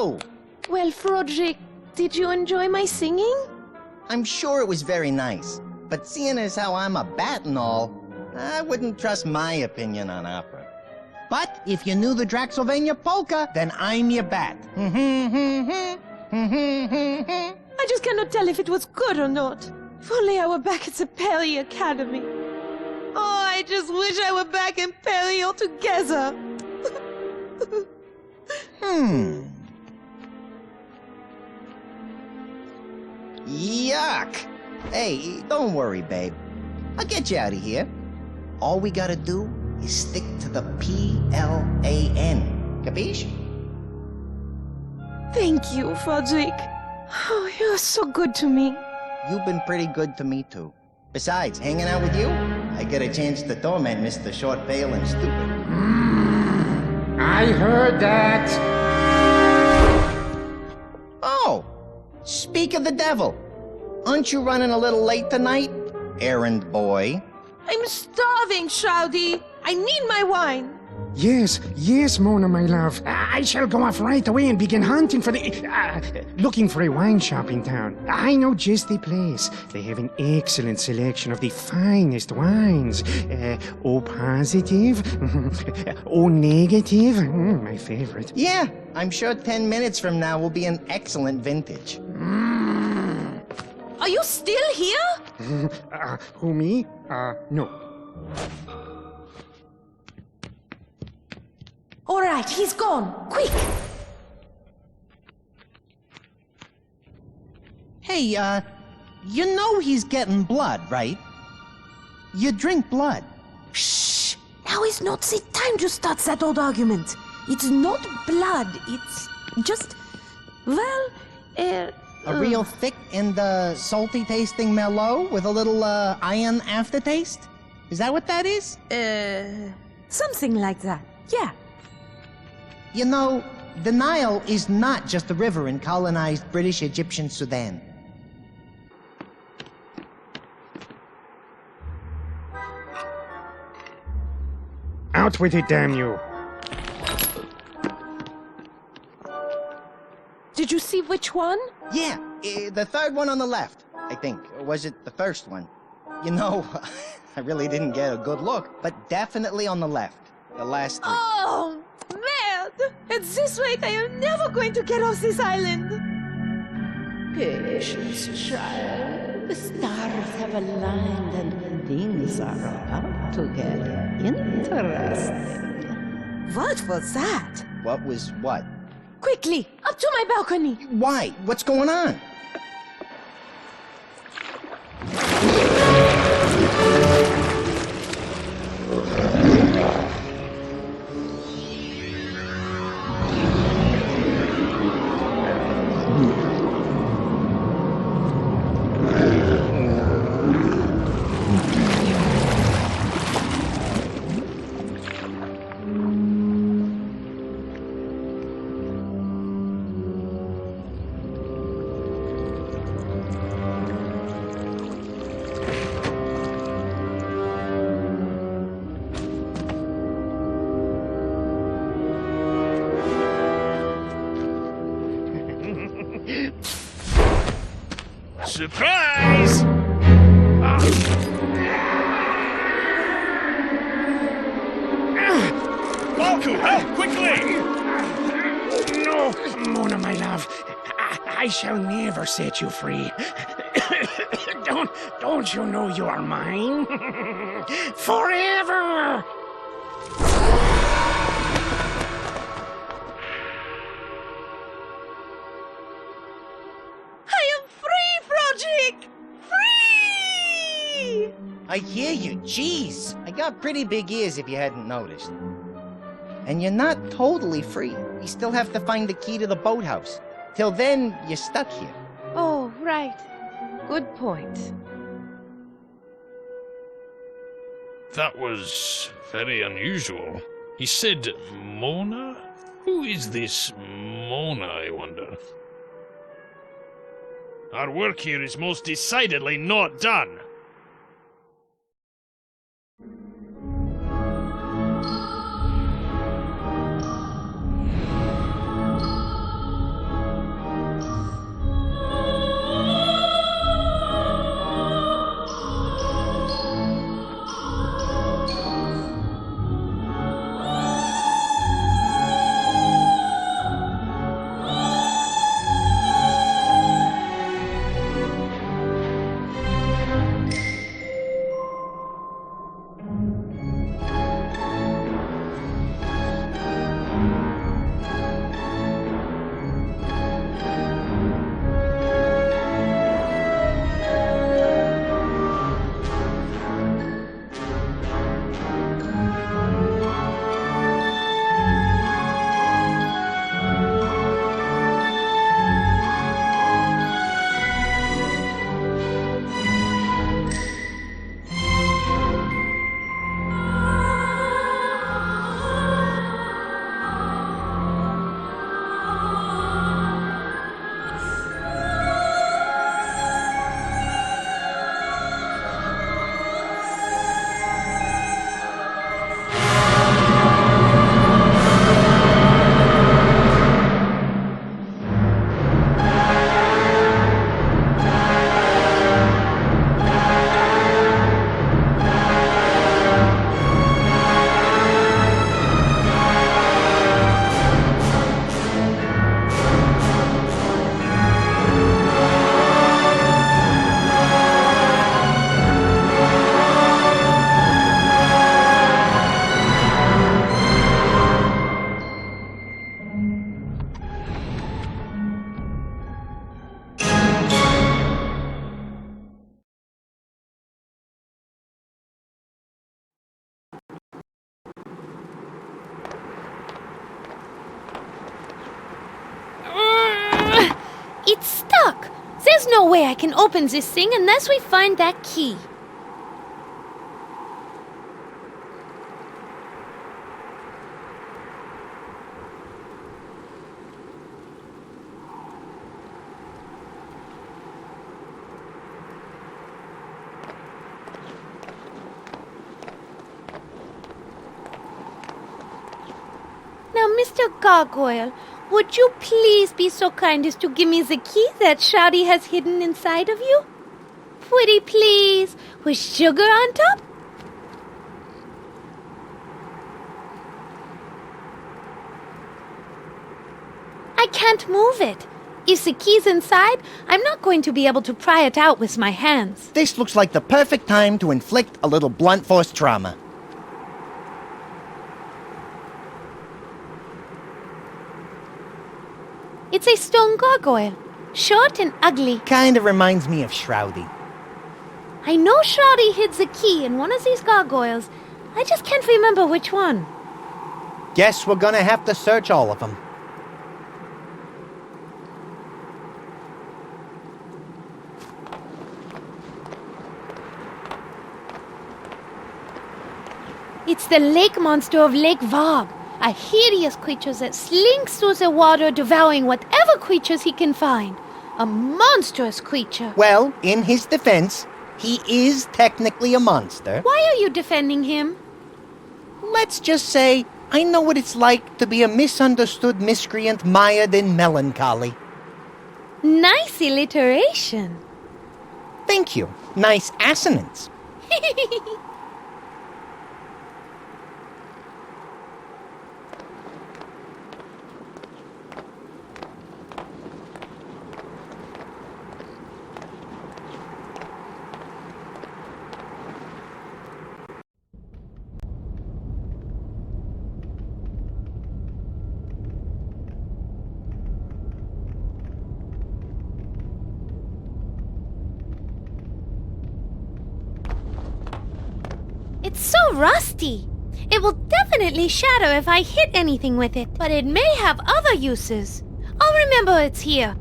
Hello! Well, Frodrick, did you enjoy my singing? I'm sure it was very nice, but seeing as how I'm a bat and all, I wouldn't trust my opinion on opera. But if you knew the Draxylvania polka, then I'm your bat. I just cannot tell if it was good or not. If only I were back at the Perry Academy. Oh, I just wish I were back in Perry altogether. Yuck! Hey, don't worry, babe. I'll get you out of here. All we gotta do is stick to the P-L-A-N. Capiche? Thank you, Frodrick. Oh, you're so good to me. You've been pretty good to me, too. Besides, hanging out with you, I get a chance to torment Mr. Short Pale and Stupid. I heard that. Oh! Speak of the devil. Aren't you running a little late tonight, errand boy? I'm starving, Shouty. I need my wine. Yes, Mona, my love. I shall go off right away and begin hunting for looking for a wine shop in town. I know just the place. They have an excellent selection of the finest wines. O positive, O negative, my favorite. Yeah, I'm sure 10 minutes from now will be an excellent vintage. Are you still here? Who, me? No. All right, he's gone. Quick! Hey, you know he's getting blood, right? You drink blood. Shh! Now is not the time to start that old argument. It's not blood, it's just... well, A real thick and, salty tasting Merlot with a little, iron aftertaste? Is that what that is? something like that, yeah. You know, the Nile is not just a river in colonized British-Egyptian Sudan. Out with it, damn you. Did you see which one? Yeah, the third one on the left, I think. Or was it the first one? You know, I really didn't get a good look, but definitely on the left. The last three. Oh, man! At this rate, I am never going to get off this island. Patience, child. The stars have aligned and things are about to get interesting. What was that? What was what? Quickly, up to my balcony. Why? What's going on? Surprise! Balku, help, quickly! No, Mona, my love. I shall never set you free. Don't you know you are mine? Forever! I hear you, jeez. I got pretty big ears if you hadn't noticed. And you're not totally free. You still have to find the key to the boathouse. Till then, you're stuck here. Oh, right. Good point. That was very unusual. He said Mona? Who is this Mona, I wonder? Our work here is most decidedly not done. There's no way I can open this thing unless we find that key. Now, Mr. Gargoyle, would you please be so kind as to give me the key that Shouty has hidden inside of you? Pretty please, with sugar on top? I can't move it. If the key's inside, I'm not going to be able to pry it out with my hands. This looks like the perfect time to inflict a little blunt force trauma. It's a stone gargoyle, short and ugly. Kinda reminds me of Shroudy. I know Shroudy hid the key in one of these gargoyles. I just can't remember which one. Guess we're gonna have to search all of them. It's the lake monster of Lake Varg, a hideous creature that slinks through the water, devouring whatever creatures he can find. A monstrous creature. Well, in his defense, he is technically a monster. Why are you defending him? Let's just say I know what it's like to be a misunderstood miscreant mired in melancholy. Nice alliteration. Thank you. Nice assonance. It's so rusty. It will definitely shatter if I hit anything with it, but it may have other uses. I'll remember it's here.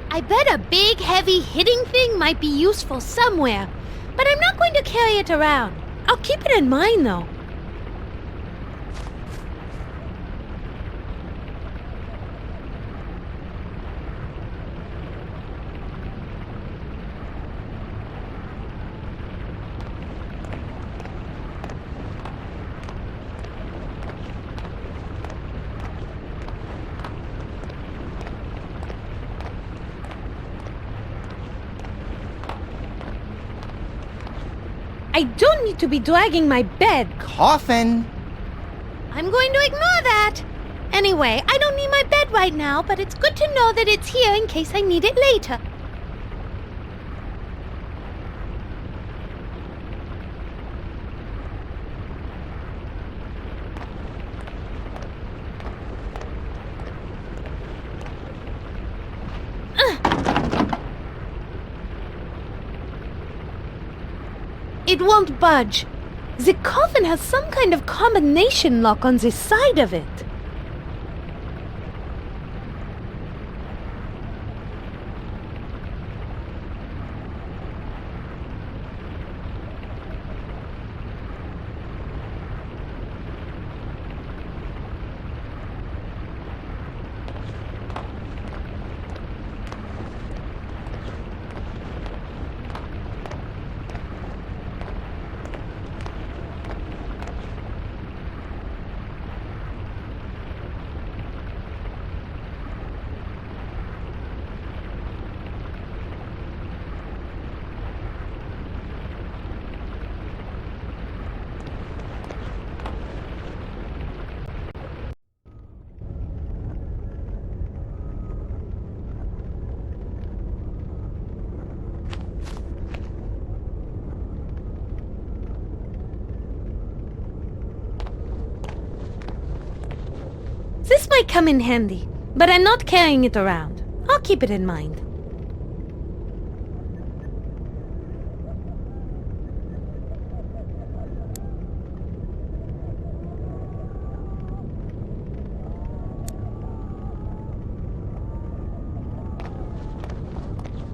I bet a big, heavy hitting thing might be useful somewhere, but I'm not going to carry it around. I'll keep it in mind, though. I don't need to be dragging my bed. Coffin. I'm going to ignore that. Anyway, I don't need my bed right now, but it's good to know that it's here in case I need it later. It won't budge. The coffin has some kind of combination lock on the side of it. might come in handy, but I'm not carrying it around. I'll keep it in mind.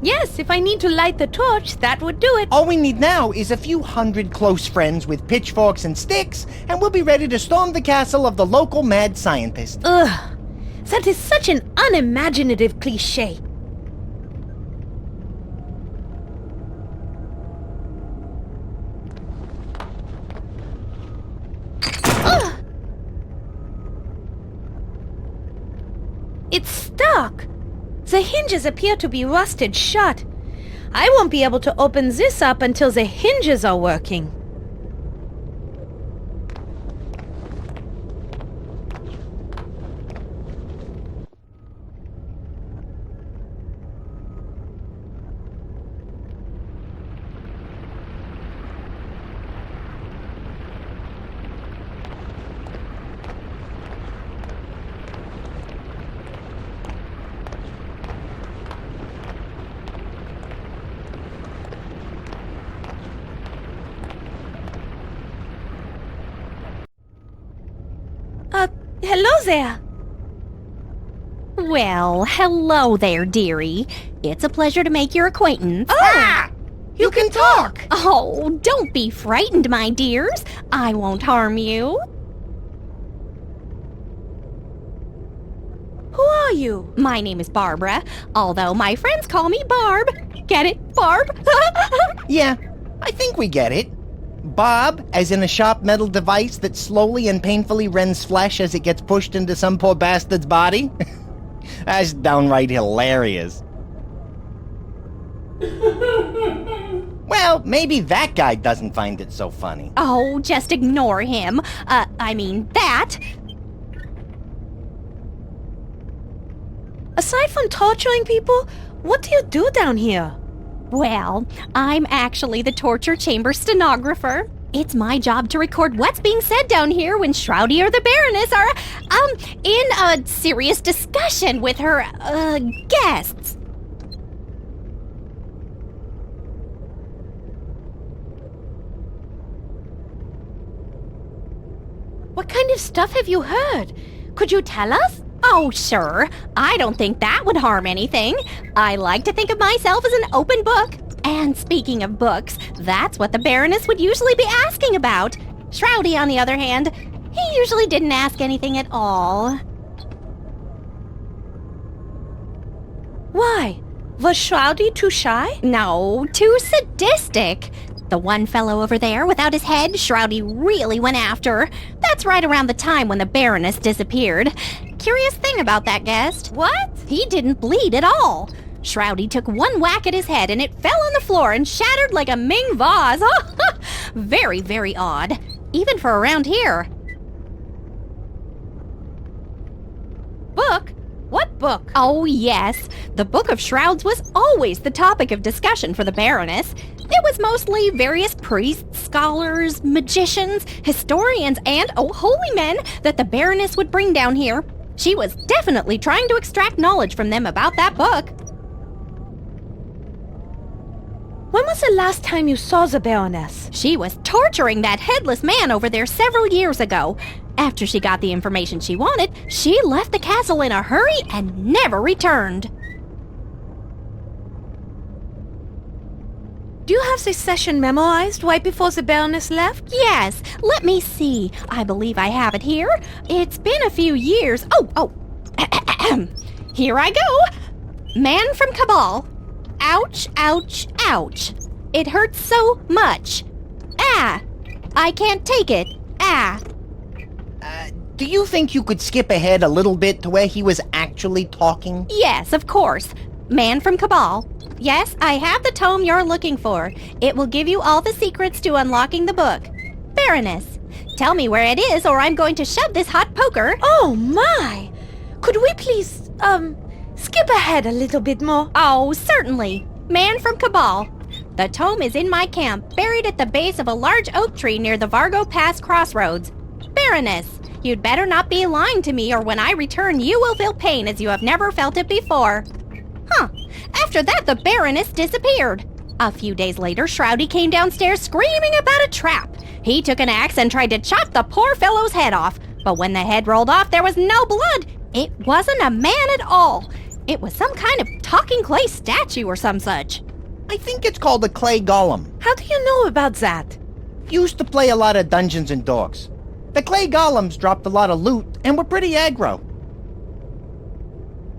Yes, if I need to light the torch, that would do it. All we need now is a few hundred close friends with pitchforks and sticks, and we'll be ready to storm the castle of the local mad scientist. Ugh, that is such an unimaginative cliché. Ugh! It's stuck. The hinges appear to be rusted shut. I won't be able to open this up until the hinges are working. Hello there. Well, hello there, dearie. It's a pleasure to make your acquaintance. Ah! You can talk! Oh, don't be frightened, my dears. I won't harm you. Who are you? My name is Barbara, although my friends call me Barb. Get it, Barb? Yeah, I think we get it. Bob, as in a sharp metal device that slowly and painfully rends flesh as it gets pushed into some poor bastard's body? That's downright hilarious. Well, maybe that guy doesn't find it so funny. Oh, just ignore him. That. Aside from torturing people, what do you do down here? Well, I'm actually the torture chamber stenographer. It's my job to record what's being said down here when Shroudy or the Baroness are, in a serious discussion with her, guests. What kind of stuff have you heard? Could you tell us? Oh, sure. I don't think that would harm anything. I like to think of myself as an open book. And speaking of books, that's what the Baroness would usually be asking about. Shroudy, on the other hand, he usually didn't ask anything at all. Why? Was Shroudy too shy? No, too sadistic. The one fellow over there without his head, Shroudy really went after. That's right around the time when the Baroness disappeared. Curious thing about that guest. What? He didn't bleed at all. Shroudy took one whack at his head and it fell on the floor and shattered like a Ming vase. Very, very odd. Even for around here. Book? What book? Oh, yes. The Book of Shrouds was always the topic of discussion for the Baroness. It was mostly various priests, scholars, magicians, historians, and, holy men that the Baroness would bring down here. She was definitely trying to extract knowledge from them about that book. When was the last time you saw the Baroness? She was torturing that headless man over there several years ago. After she got the information she wanted, she left the castle in a hurry and never returned. Do you have this session memorized right before the Baroness left? Yes, let me see. I believe I have it here. It's been a few years. Here I go. Man from Cabal. Ouch, ouch, ouch. It hurts so much. Ah, I can't take it. Ah. Do you think you could skip ahead a little bit to where he was actually talking? Yes, of course. Man from Cabal. Yes, I have the tome you're looking for. It will give you all the secrets to unlocking the book. Baroness, tell me where it is or I'm going to shove this hot poker. Oh, my! Could we please, skip ahead a little bit more? Oh, certainly. Man from Cabal. The tome is in my camp, buried at the base of a large oak tree near the Vargo Pass crossroads. Baroness, You'd better not be lying to me, or when I return, you will feel pain as you have never felt it before. Huh. After that, the Baroness disappeared. A few days later, Shroudy came downstairs screaming about a trap. He took an axe and tried to chop the poor fellow's head off. But when the head rolled off, there was no blood. It wasn't a man at all. It was some kind of talking clay statue or some such. I think it's called a clay golem. How do you know about that? Used to play a lot of Dungeons and Dogs. The clay golems dropped a lot of loot and were pretty aggro.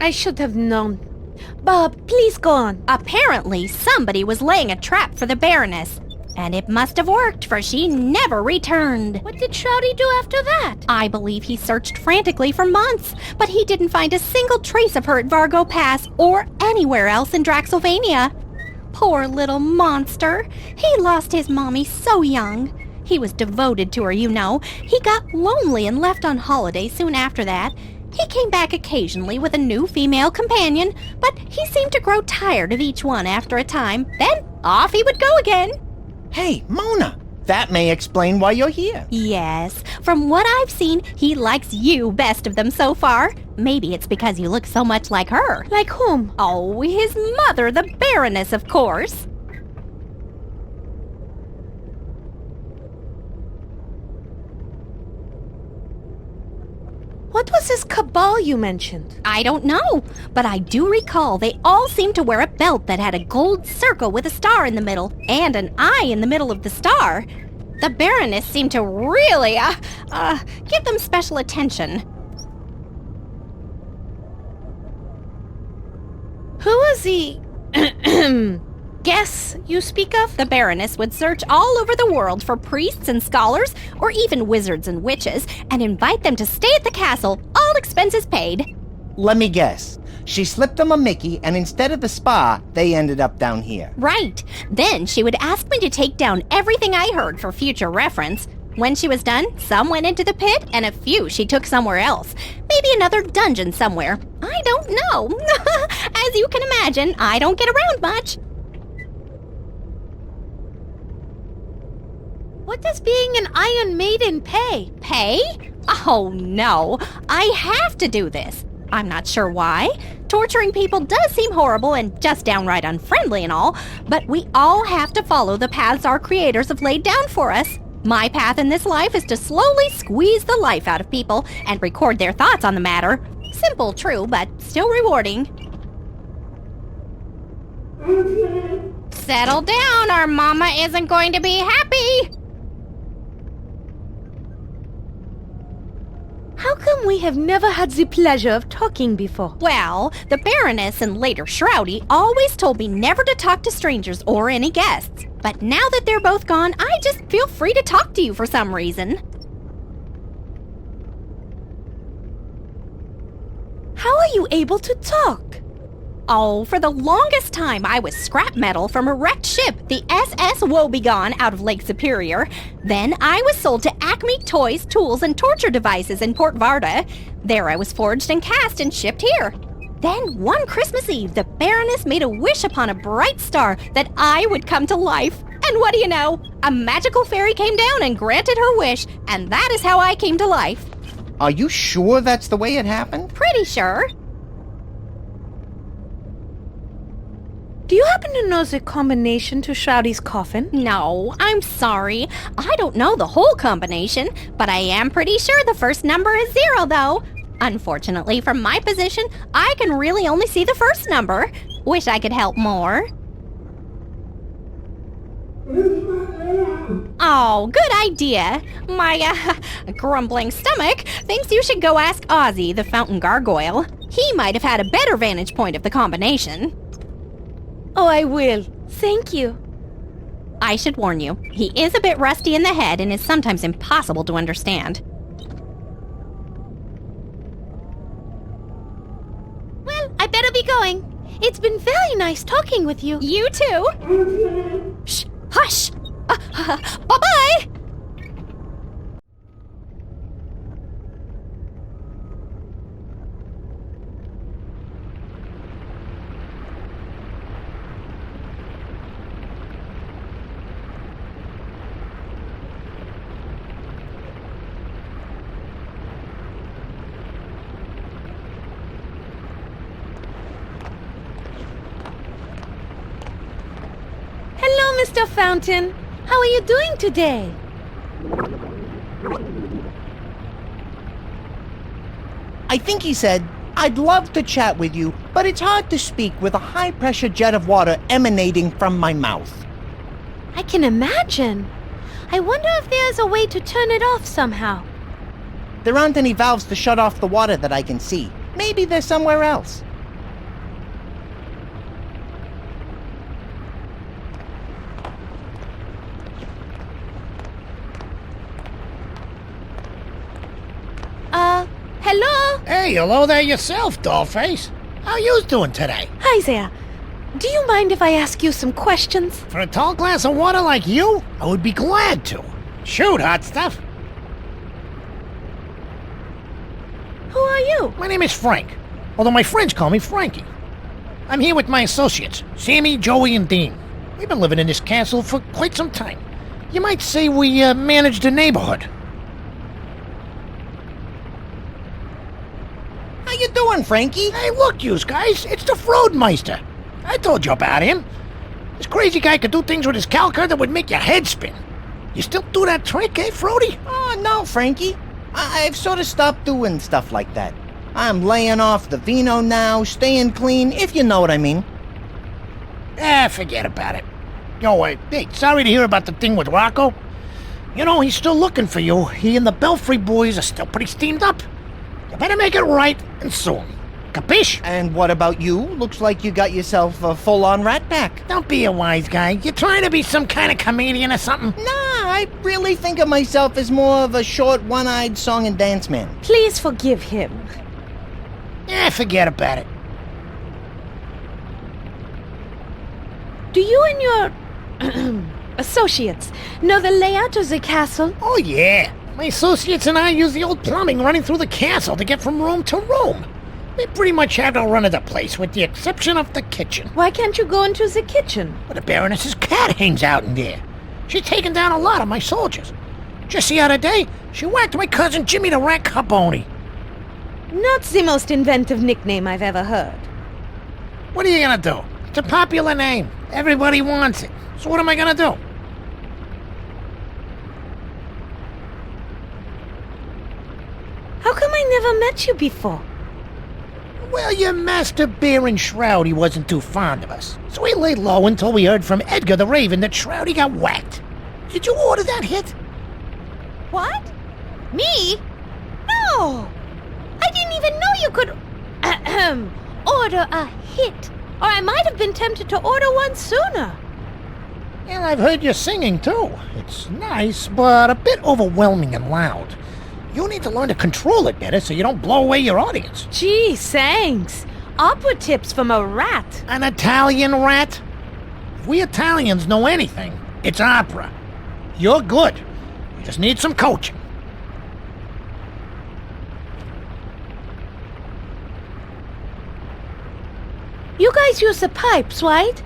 I should have known. Bob, please go on. Apparently, somebody was laying a trap for the Baroness. And it must have worked, for she never returned. What did Shroudy do after that? I believe he searched frantically for months, but he didn't find a single trace of her at Vargo Pass or anywhere else in Draxylvania. Poor little monster. He lost his mommy so young. He was devoted to her, you know. He got lonely and left on holiday soon after that. He came back occasionally with a new female companion, but he seemed to grow tired of each one after a time. Then off he would go again. Hey, Mona, that may explain why you're here. Yes, from what I've seen, he likes you best of them so far. Maybe it's because you look so much like her. Like whom? Oh, his mother, the Baroness, of course. What was this cabal you mentioned? I don't know, but I do recall they all seemed to wear a belt that had a gold circle with a star in the middle and an eye in the middle of the star. The Baroness seemed to really, give them special attention. Who was the guess you speak of? The Baroness would search all over the world for priests and scholars, or even wizards and witches, and invite them to stay at the castle, all expenses paid. Let me guess. She slipped them a Mickey, and instead of the spa, they ended up down here. Right. Then she would ask me to take down everything I heard for future reference. When she was done, some went into the pit, and a few she took somewhere else. Maybe another dungeon somewhere. I don't know. As you can imagine, I don't get around much. What does being an Iron Maiden pay? Pay? Oh, no. I have to do this. I'm not sure why. Torturing people does seem horrible and just downright unfriendly and all, but we all have to follow the paths our creators have laid down for us. My path in this life is to slowly squeeze the life out of people and record their thoughts on the matter. Simple, true, but still rewarding. Settle down, or Mama isn't going to be happy. How come we have never had the pleasure of talking before? Well, the Baroness and later Shroudy always told me never to talk to strangers or any guests. But now that they're both gone, I just feel free to talk to you for some reason. How are you able to talk? Oh, for the longest time, I was scrap metal from a wrecked ship, the SS Woebegone, out of Lake Superior. Then I was sold to Acme Toys, Tools, and Torture Devices in Port Varda. There I was forged and cast and shipped here. Then one Christmas Eve, the Baroness made a wish upon a bright star that I would come to life. And what do you know? A magical fairy came down and granted her wish, and that is how I came to life. Are you sure that's the way it happened? Pretty sure. Do you happen to know the combination to Shroudy's coffin? No, I'm sorry. I don't know the whole combination, but I am pretty sure the first number is 0, though. Unfortunately, from my position, I can really only see the first number. Wish I could help more. Oh, good idea. My, grumbling stomach thinks you should go ask Ozzy, the fountain gargoyle. He might have had a better vantage point of the combination. Oh, I will. Thank you. I should warn you, he is a bit rusty in the head and is sometimes impossible to understand. Well, I better be going. It's been very nice talking with you. You too. Shh, hush. Bye-bye. Mr. Fountain. How are you doing today? I think he said, "I'd love to chat with you, but it's hard to speak with a high-pressure jet of water emanating from my mouth." I can imagine. I wonder if there's a way to turn it off somehow. There aren't any valves to shut off the water that I can see. Maybe they're somewhere else. Hello? Hey, hello there yourself, Dollface. How yous doing today? Hi there. Do you mind if I ask you some questions? For a tall glass of water like you, I would be glad to. Shoot, hot stuff. Who are you? My name is Frank, although my friends call me Frankie. I'm here with my associates, Sammy, Joey, and Dean. We've been living in this castle for quite some time. You might say we manage the neighborhood. How you doing, Frankie? Hey, look, yous guys, it's the Froadmeister. I told you about him. This crazy guy could do things with his calcar that would make your head spin. You still do that trick, eh, Frody? Oh, no, Frankie. I've sort of stopped doing stuff like that. I'm laying off the vino now, staying clean, if you know what I mean. Forget about it. Yo, hey, sorry to hear about the thing with Rocco. You know, he's still looking for you. He and the Belfry boys are still pretty steamed up. You better make it right, and soon. Capiche? And what about you? Looks like you got yourself a full-on rat pack. Don't be a wise guy. You trying to be some kind of comedian or something? Nah, I really think of myself as more of a short, one-eyed song and dance man. Please forgive him. Forget about it. Do you and your associates know the layout of the castle? Oh, yeah. My associates and I use the old plumbing running through the castle to get from room to room. We pretty much have the run of the place, with the exception of the kitchen. Why can't you go into the kitchen? Well, the Baroness's cat hangs out in there. She's taken down a lot of my soldiers. Just the other day, she whacked my cousin Jimmy the Rat Carboni. Not the most inventive nickname I've ever heard. What are you gonna do? It's a popular name. Everybody wants it. So what am I gonna do? How come I never met you before? Well, your master Baron Shroudy wasn't too fond of us. So he laid low until we heard from Edgar the Raven that Shroudy got whacked. Did you order that hit? What? Me? No! I didn't even know you could order a hit. Or I might have been tempted to order one sooner. And I've heard you singing, too. It's nice, but a bit overwhelming and loud. You need to learn to control it better so you don't blow away your audience. Gee, thanks. Opera tips from a rat. An Italian rat? If we Italians know anything, it's opera. You're good. You just need some coaching. You guys use the pipes, right?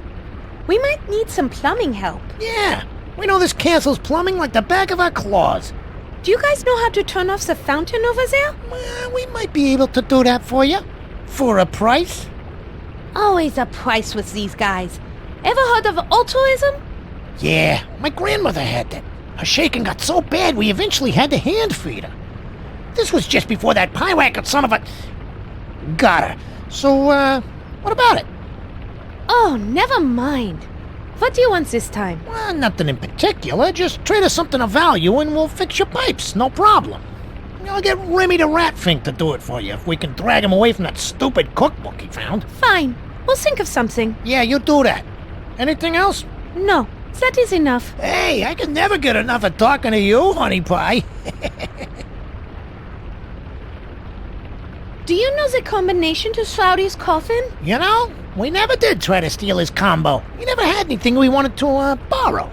We might need some plumbing help. Yeah, we know this castle's plumbing like the back of our claws. Do you guys know how to turn off the fountain over there? Well, we might be able to do that for you. For a price. Always a price with these guys. Ever heard of altruism? Yeah, my grandmother had that. Her shaking got so bad we eventually had to hand feed her. This was just before that pie-whacker son of a... got her. So, what about it? Oh, never mind. What do you want this time? Well, nothing in particular. Just trade us something of value and we'll fix your pipes. No problem. I'll get Remy the Ratfink to do it for you if we can drag him away from that stupid cookbook he found. Fine. We'll think of something. Yeah, you do that. Anything else? No, that is enough. Hey, I can never get enough of talking to you, honey pie. Do you know the combination to Shroudy's coffin? You know, we never did try to steal his combo. We never had anything we wanted to, borrow.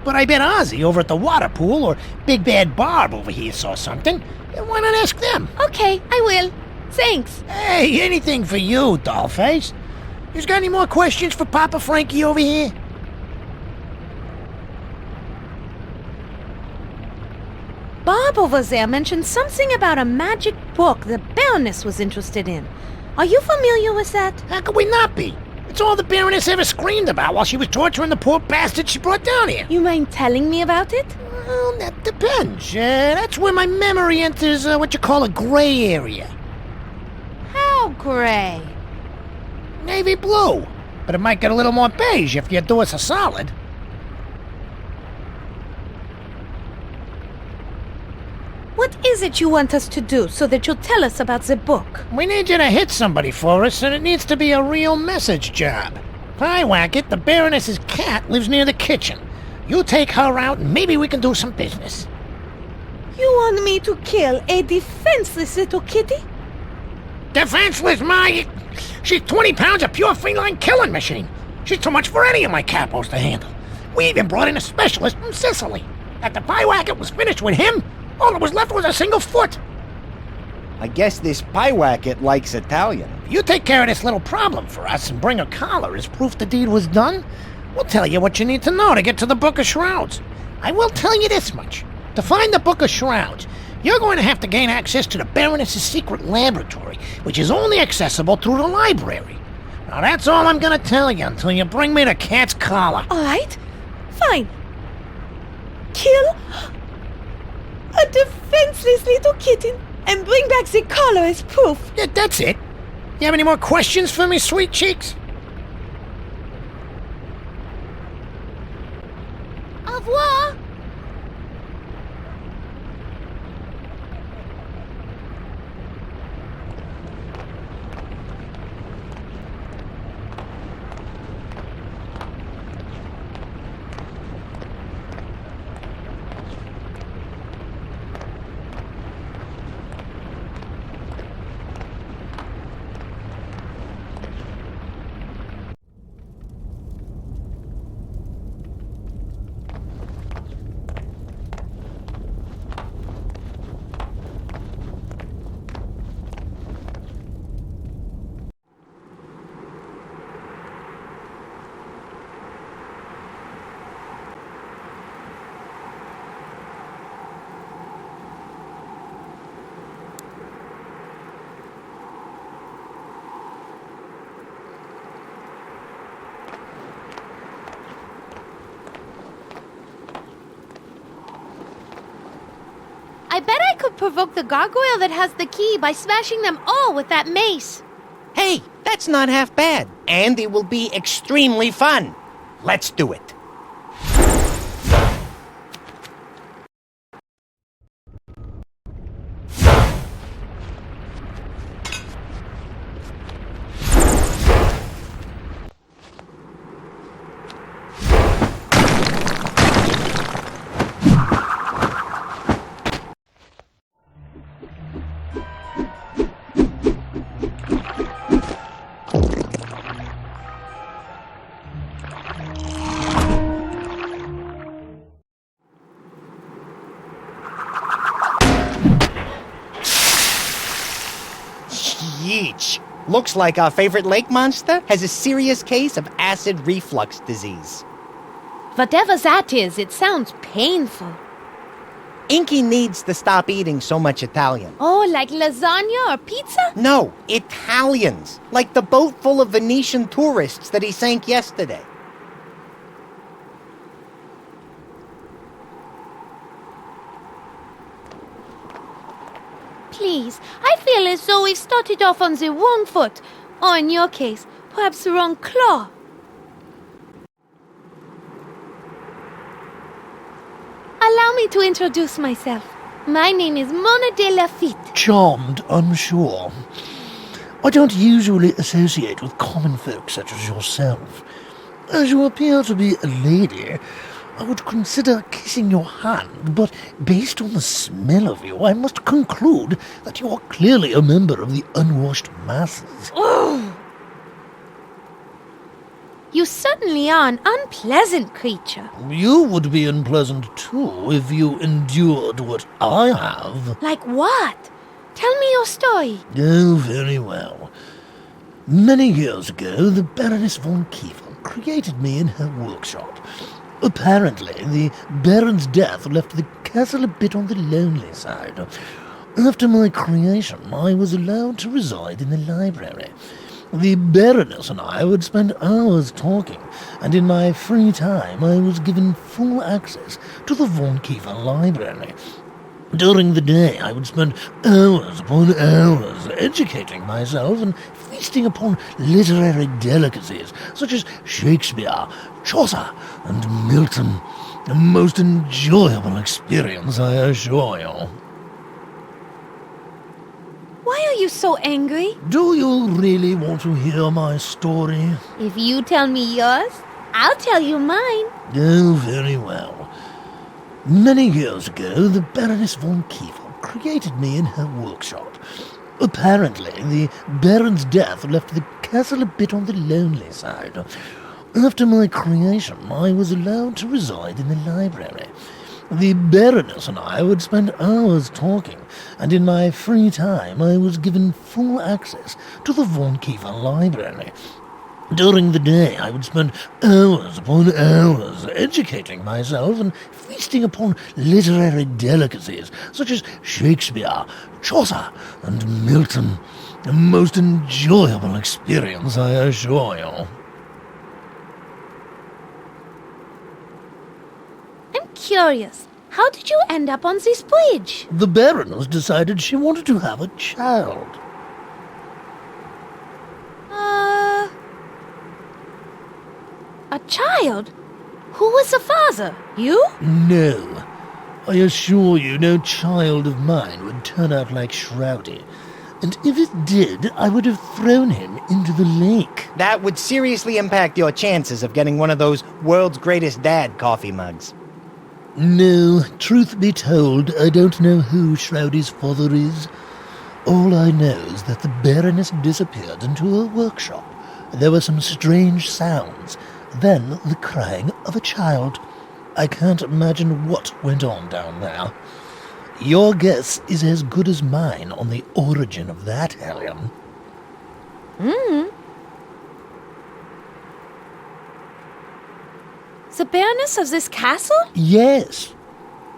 But I bet Ozzy over at the water pool or Big Bad Barb over here saw something. Why not ask them? Okay, I will. Thanks. Hey, anything for you, Dollface. You got any more questions for Papa Frankie over here? Bob over there mentioned something about a magic book the Baroness was interested in. Are you familiar with that? How could we not be? It's all the Baroness ever screamed about while she was torturing the poor bastard she brought down here. You mind telling me about it? Well, that depends. That's where my memory enters what you call a gray area. How gray? Navy blue. But it might get a little more beige if you do us a solid. What is it you want us to do so that you'll tell us about the book? We need you to hit somebody for us, and it needs to be a real message job. Pyewacket, the Baroness's cat, lives near the kitchen. You take her out, and maybe we can do some business. You want me to kill a defenseless little kitty? Defenseless, She's 20 pounds of pure feline killing machine. She's too much for any of my capos to handle. We even brought in a specialist from Sicily. After Pyewacket was finished with him, all that was left was a single foot. I guess this Pyewacket likes Italian. If you take care of this little problem for us and bring a collar as proof the deed was done, we'll tell you what you need to know to get to the Book of Shrouds. I will tell you this much. To find the Book of Shrouds, you're going to have to gain access to the Baroness's secret laboratory, which is only accessible through the library. Now that's all I'm gonna tell you until you bring me the cat's collar. All right, fine. Kill a defenseless little kitten and bring back the collar as proof. Yeah, that's it. You have any more questions for me, sweet cheeks? Au revoir. I bet I could provoke the gargoyle that has the key by smashing them all with that mace. Hey, that's not half bad. And it will be extremely fun. Let's do it. Yeech. Looks like our favorite lake monster has a serious case of acid reflux disease. Whatever that is, it sounds painful. Inky needs to stop eating so much Italian. Oh, like lasagna or pizza? No, Italians. Like the boat full of Venetian tourists that he sank yesterday. Please, I feel as though we started off on the wrong foot. Or in your case, perhaps the wrong claw. Allow me to introduce myself. My name is Mona de Lafitte. Charmed, I'm sure. I don't usually associate with common folk such as yourself. As you appear to be a lady, I would consider kissing your hand, but based on the smell of you, I must conclude that you are clearly a member of the unwashed masses. Oh! You certainly are an unpleasant creature. You would be unpleasant too if you endured what I have. Like what? Tell me your story. Oh, very well. Many years ago, the Baroness von Kiefer created me in her workshop. Apparently, the Baron's death left the castle a bit on the lonely side. After my creation, I was allowed to reside in the library. The Baroness and I would spend hours talking, and in my free time I was given full access to the Von Kiefer Library. During the day I would spend hours upon hours educating myself and feasting upon literary delicacies such as Shakespeare, Chaucer, and Milton. A most enjoyable experience, I assure you. Why are you so angry? Do you really want to hear my story? If you tell me yours, I'll tell you mine. Oh, very well. Many years ago, the Baroness von Kiefer created me in her workshop. Apparently, the Baron's death left the castle a bit on the lonely side. After my creation, I was allowed to reside in the library. The Baroness and I would spend hours talking, and in my free time I was given full access to the Von Kiefer Library. During the day I would spend hours upon hours educating myself and feasting upon literary delicacies such as Shakespeare, Chaucer, and Milton. A most enjoyable experience, I assure you. I'm curious. How did you end up on this bridge? The Baroness decided she wanted to have a child. A child? Who was the father? You? No. I assure you no child of mine would turn out like Shroudy. And if it did, I would have thrown him into the lake. That would seriously impact your chances of getting one of those world's greatest dad coffee mugs. No, truth be told, I don't know who Shroudy's father is. All I know is that the Baroness disappeared into her workshop. There were some strange sounds, then the crying of a child. I can't imagine what went on down there. Your guess is as good as mine on the origin of that hellion. The Baroness of this castle? Yes.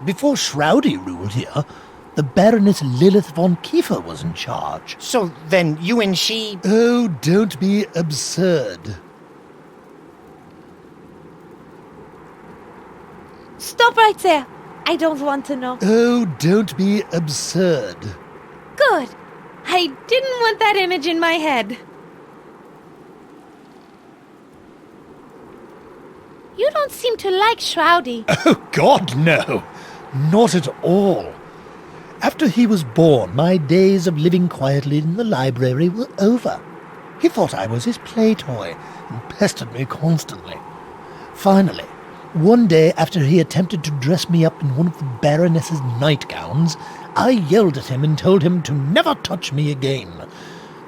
Before Shroudy ruled here, the Baroness Lilith von Kiefer was in charge. So then you and she... Oh, don't be absurd. Stop right there. I don't want to know. Oh, don't be absurd. Good. I didn't want that image in my head. You don't seem to like Shroudy. Oh, God, no. Not at all. After he was born, my days of living quietly in the library were over. He thought I was his play toy and pestered me constantly. Finally, one day after he attempted to dress me up in one of the Baroness's nightgowns, I yelled at him and told him to never touch me again.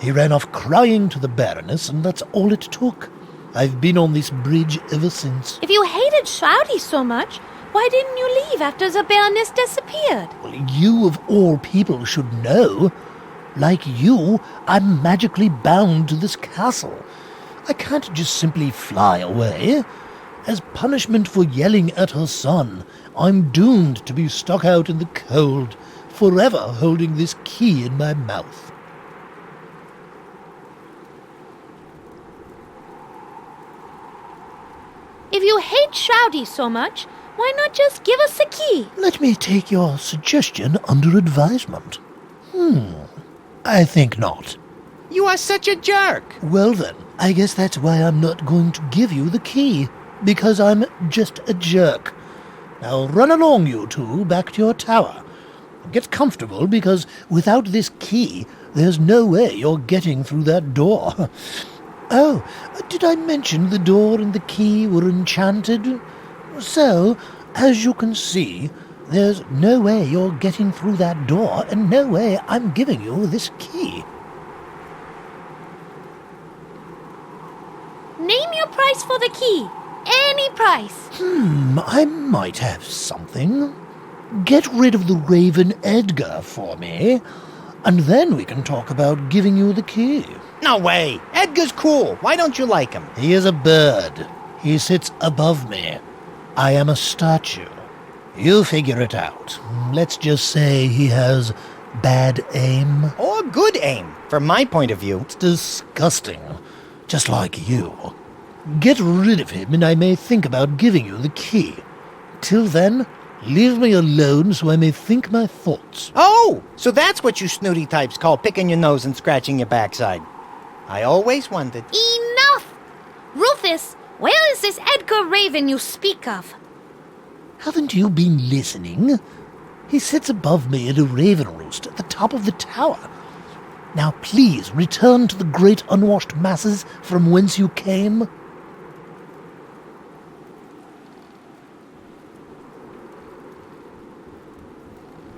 He ran off crying to the Baroness, and that's all it took. I've been on this bridge ever since. If you hated Shroudy so much, why didn't you leave after the Baroness disappeared? Well, you of all people should know. Like you, I'm magically bound to this castle. I can't just simply fly away. As punishment for yelling at her son, I'm doomed to be stuck out in the cold, forever holding this key in my mouth. If you hate Shroudy so much, why not just give us the key? Let me take your suggestion under advisement. I think not. You are such a jerk. Well then, I guess that's why I'm not going to give you the key. Because I'm just a jerk. Now run along, you two, back to your tower. Get comfortable, because without this key, there's no way you're getting through that door. Oh, did I mention the door and the key were enchanted? So, as you can see, there's no way you're getting through that door, and no way I'm giving you this key. Name your price for the key. Any price. I might have something. Get rid of the Raven Edgar for me, and then we can talk about giving you the key. No way. Edgar's cool. Why don't you like him? He is a bird. He sits above me. I am a statue. You figure it out. Let's just say he has bad aim. Or good aim. From my point of view, It's disgusting. Just like you. Get rid of him and I may think about giving you the key. Till then, leave me alone so I may think my thoughts. oh, so that's what you snooty types call picking your nose and scratching your backside. I always wondered. Enough! Rufus, where is this Edgar Raven you speak of? Haven't you been listening? He sits above me in a raven roost at the top of the tower. Now please return to the great unwashed masses from whence you came.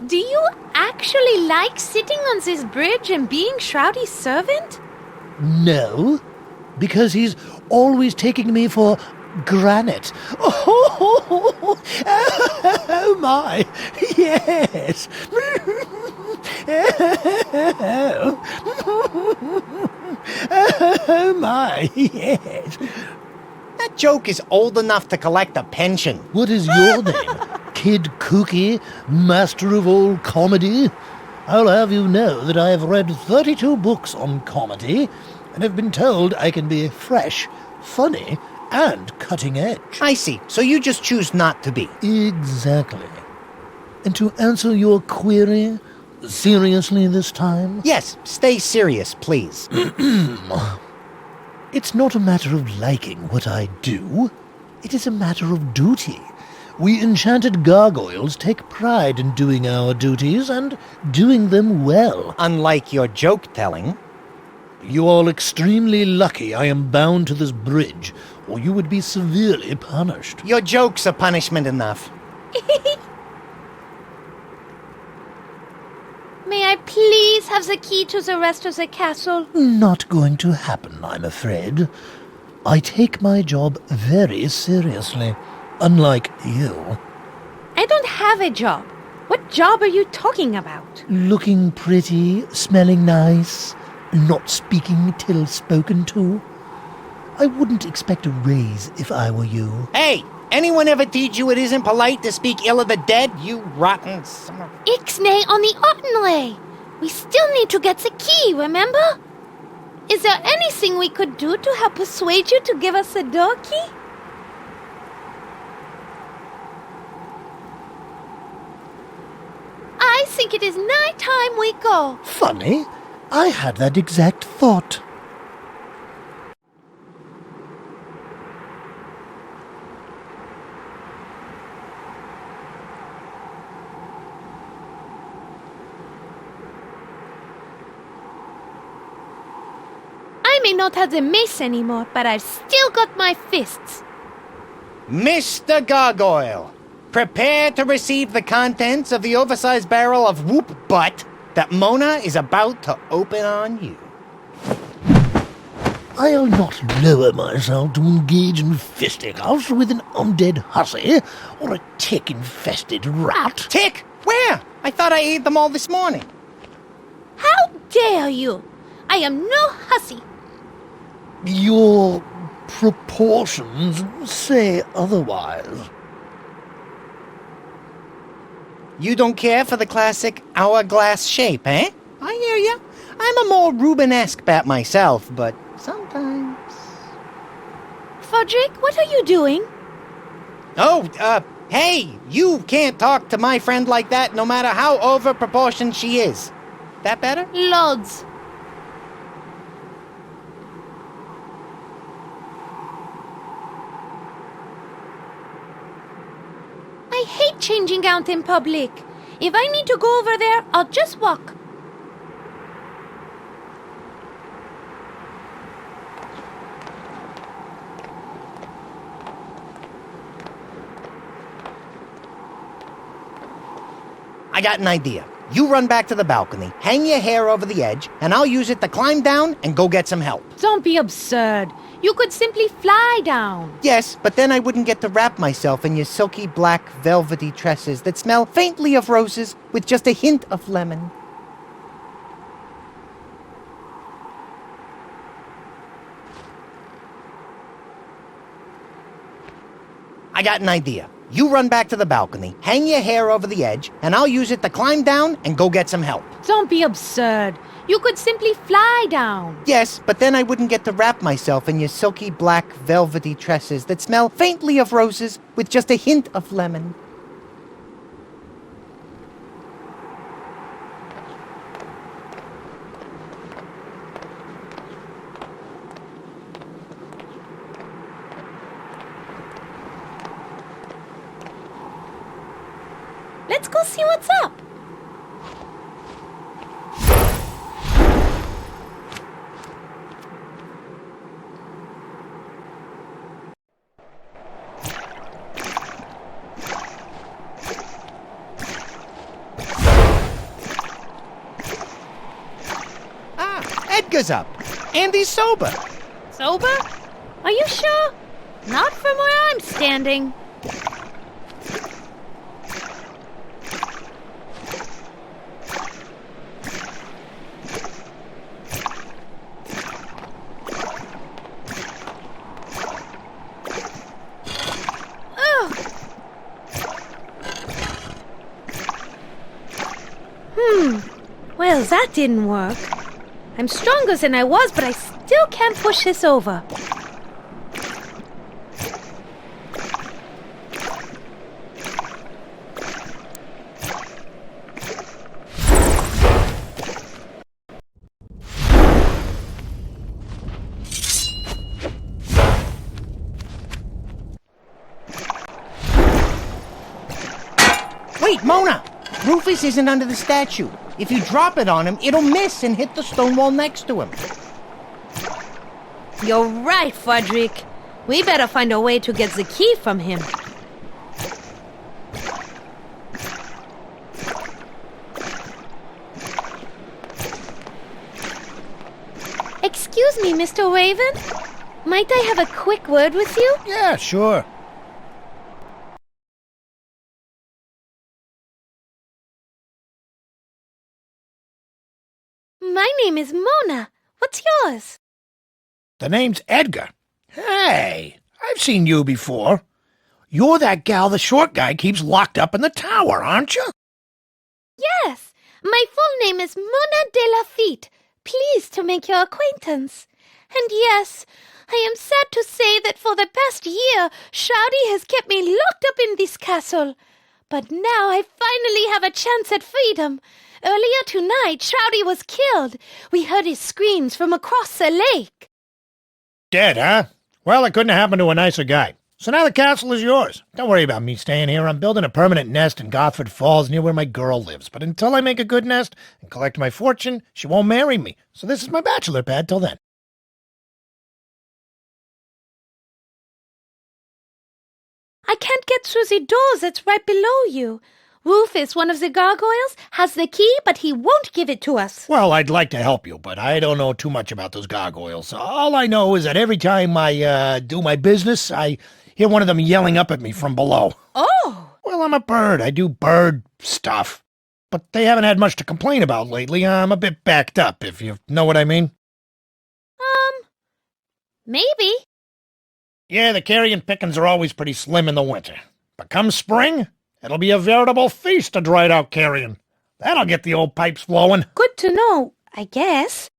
Do you actually like sitting on this bridge and being Shroudy's servant? No, because he's always taking me for granite. Oh my, yes. Oh my, yes. That joke is old enough to collect a pension. What is your name? Kid Kooky, master of all comedy? I'll have you know that I have read 32 books on comedy and have been told I can be fresh, funny, and cutting edge. I see. So you just choose not to be. Exactly. And to answer your query, seriously this time? Yes, stay serious, please. It's not a matter of liking what I do. It is a matter of duty. We enchanted gargoyles take pride in doing our duties and doing them well. Unlike your joke-telling. You are extremely lucky I am bound to this bridge, or you would be severely punished. Your jokes are punishment enough. May I please have the key to the rest of the castle? Not going to happen, I'm afraid. I take my job very seriously, unlike you. I don't have a job. What job are you talking about? Looking pretty, smelling nice, not speaking till spoken to. I wouldn't expect a raise if I were you. Hey, anyone ever teach you it isn't polite to speak ill of the dead, you rotten son of... Ixnay on the Ottenley. We still need to get the key, remember? Is there anything we could do to help persuade you to give us the door key? I think it is nigh time we go. Funny, I had that exact thought. I may not have the mace anymore, but I've still got my fists. Mr. Gargoyle, prepare to receive the contents of the oversized barrel of whoop butt that Mona is about to open on you. I'll not lower myself to engage in fisticuffs with an undead hussy or a tick-infested rat. Tick? Where? I thought I ate them all this morning. How dare you? I am no hussy. Your proportions say otherwise. You don't care for the classic hourglass shape, eh? I hear ya. I'm a more Rubenesque bat myself, but sometimes... Fodrick, what are you doing? Oh, hey, you can't talk to my friend like that no matter how over-proportioned she is. That better? Loads. I hate changing out in public. If I need to go over there, I'll just walk. I got an idea. You run back to the balcony, hang your hair over the edge, and I'll use it to climb down and go get some help. Don't be absurd. You could simply fly down. Yes, but then I wouldn't get to wrap myself in your silky black velvety tresses that smell faintly of roses with just a hint of lemon. I got an idea. You run back to the balcony, hang your hair over the edge, and I'll use it to climb down and go get some help. Don't be absurd. You could simply fly down. Yes, but then I wouldn't get to wrap myself in your silky black velvety tresses that smell faintly of roses with just a hint of lemon. Let's go see what's up. Edgar's up, and he's sober. Sober? Are you sure? Not from where I'm standing. Well, that didn't work. I'm stronger than I was, but I still can't push this over. Wait, Mona! Rufus isn't under the statue. If you drop it on him, it'll miss and hit the stone wall next to him. You're right, Frederick. We better find a way to get the key from him. Excuse me, Mr. Raven? Might I have a quick word with you? Yeah, sure. My name is Mona. What's yours? The name's Edgar. Hey, I've seen you before. You're that gal the short guy keeps locked up in the tower, aren't you? Yes. My full name is Mona de Lafitte. Pleased to make your acquaintance. And yes, I am sad to say that for the past year, Shouty has kept me locked up in this castle. But now I finally have a chance at freedom. Earlier tonight, Shouty was killed. We heard his screams from across the lake. Dead, huh? Well, it couldn't have happened to a nicer guy. So now the castle is yours. Don't worry about me staying here. I'm building a permanent nest in Gosford Falls near where my girl lives. But until I make a good nest and collect my fortune, she won't marry me. So this is my bachelor pad till then. I can't get through the door that's right below you. Rufus, one of the gargoyles, has the key, but he won't give it to us. Well, I'd like to help you, but I don't know too much about those gargoyles. All I know is that every time I do my business, I hear one of them yelling up at me from below. Oh! Well, I'm a bird. I do bird stuff. But they haven't had much to complain about lately. I'm a bit backed up, if you know what I mean. Maybe. Yeah, the carrion pickings are always pretty slim in the winter. But come spring, it'll be a veritable feast of dried out carrion. That'll get the old pipes flowing. Good to know, I guess.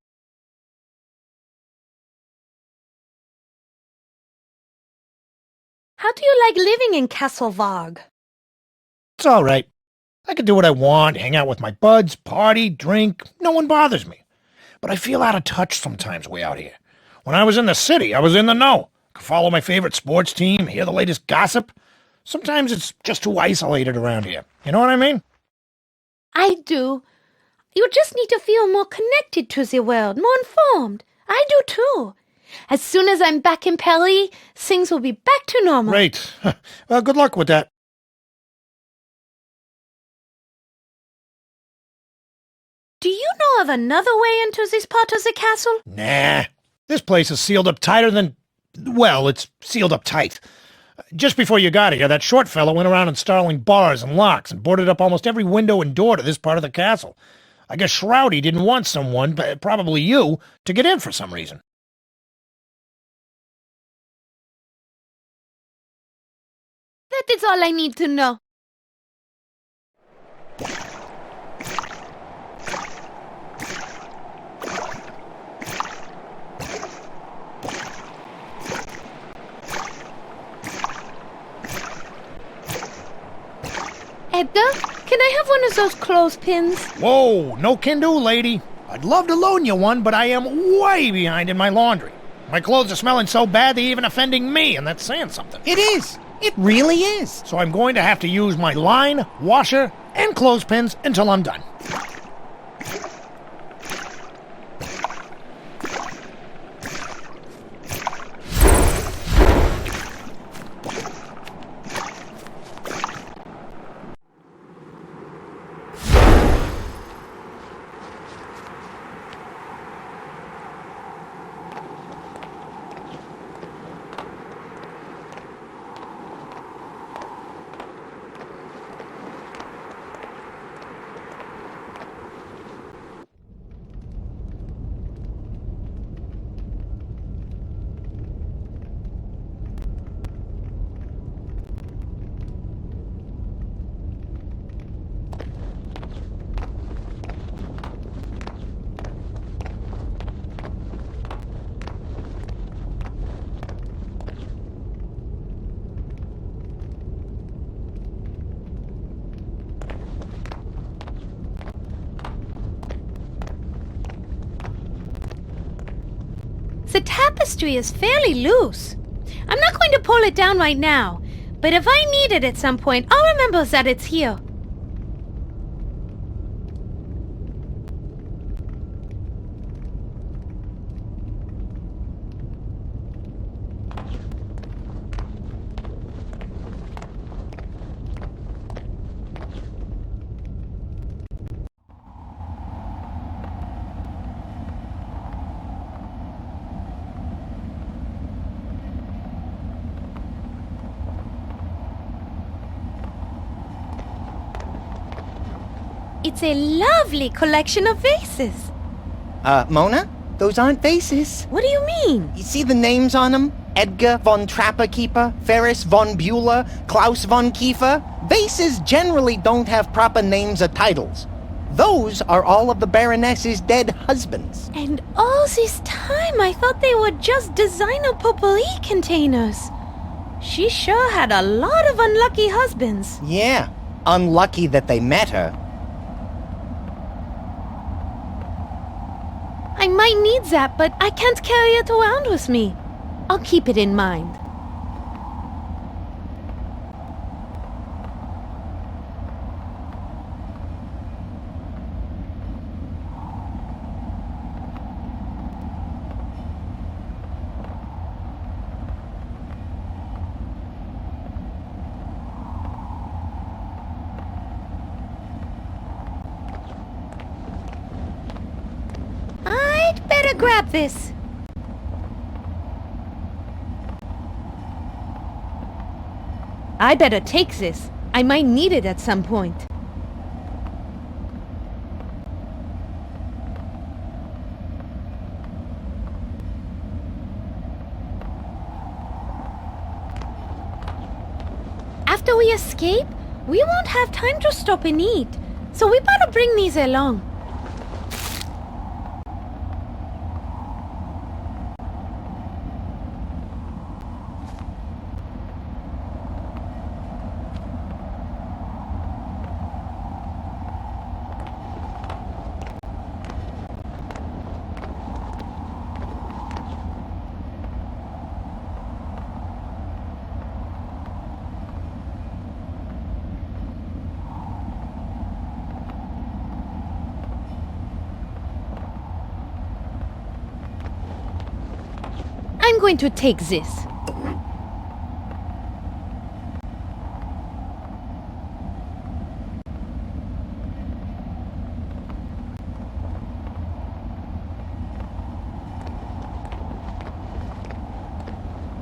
How do you like living in Castle Varg? It's all right. I can do what I want, hang out with my buds, party, drink. No one bothers me. But I feel out of touch sometimes way out here. When I was in the city, I was in the know. Could follow my favorite sports team, hear the latest gossip. Sometimes it's just too isolated around here. You know what I mean? I do. You just need to feel more connected to the world, more informed. I do too. As soon as I'm back in Paris, things will be back to normal. Great. Well, good luck with that. Do you know of another way into this part of the castle? Nah. This place is sealed up tighter than... Well, it's sealed up tight. Just before you got here, that short fellow went around installing bars and locks and boarded up almost every window and door to this part of the castle. I guess Shroudy didn't want someone, probably you, to get in for some reason. That That is all I need to know. Edgar, can I have one of those clothespins? Whoa, no can do, lady. I'd love to loan you one, but I am way behind in my laundry. My clothes are smelling so bad they're even offending me, and that's saying something. It is. It really is. So I'm going to have to use my line, washer, and clothespins until I'm done. The tapestry is fairly loose. I'm not going to pull it down right now, but if I need it at some point, I'll remember that it's here. It's a lovely collection of vases. Mona? Those aren't vases. What do you mean? You see the names on them? Edgar von Trapperkeeper, Ferris von Bueller, Klaus von Kiefer? Vases generally don't have proper names or titles. Those are all of the Baroness's dead husbands. And all this time I thought they were just designer potpourri containers. She sure had a lot of unlucky husbands. Yeah, unlucky that they met her. I might need that, but I can't carry it around with me. I'll keep it in mind. I'd better grab this. I better take this. I might need it at some point. After we escape, we won't have time to stop and eat. So we better bring these along. I'm going to take this.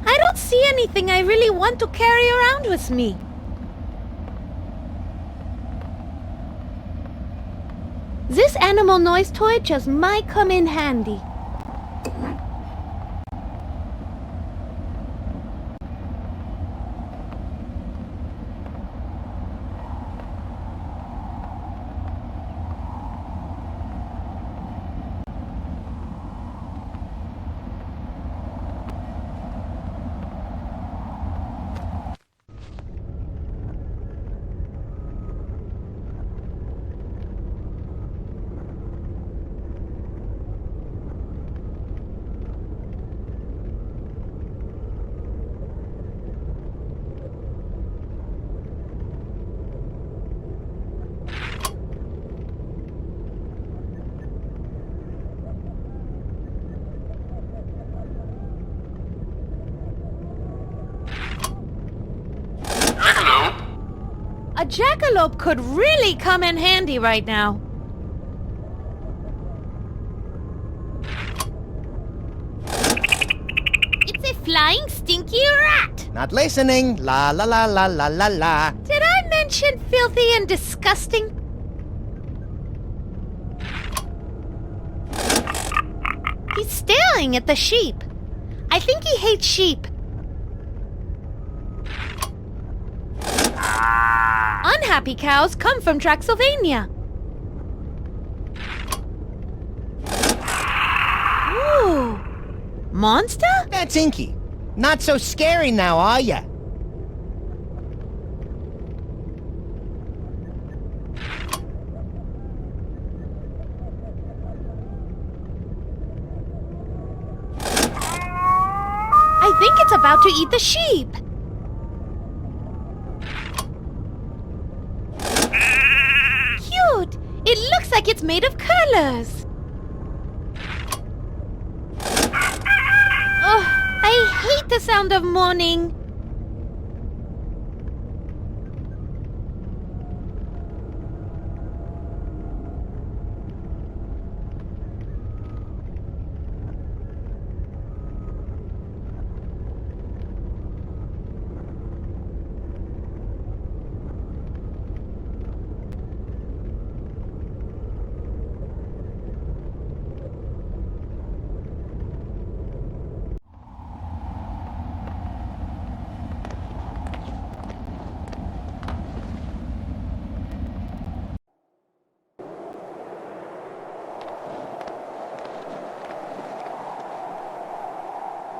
I don't see anything I really want to carry around with me. This animal noise toy just might come in handy. A jackalope could really come in handy right now. It's a flying stinky rat! Not listening. La la la la la la la. Did I mention filthy and disgusting? He's staring at the sheep. I think he hates sheep. Unhappy cows come from Traxylvania. Ooh. Monster? That's Inky. Not so scary now, are ya? I think it's about to eat the sheep. Cute! It looks like it's made of colors. Ugh, I hate the sound of mourning.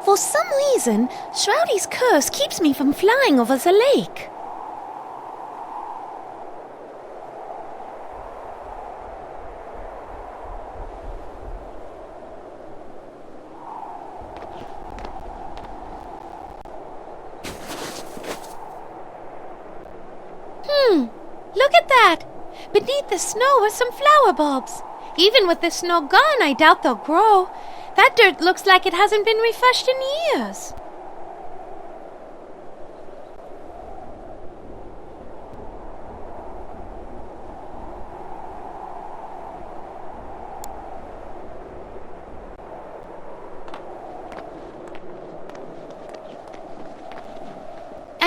For some reason, Shroudy's curse keeps me from flying over the lake. Look at that! Beneath the snow are some flower bulbs. Even with the snow gone, I doubt they'll grow. That dirt looks like it hasn't been refreshed in years.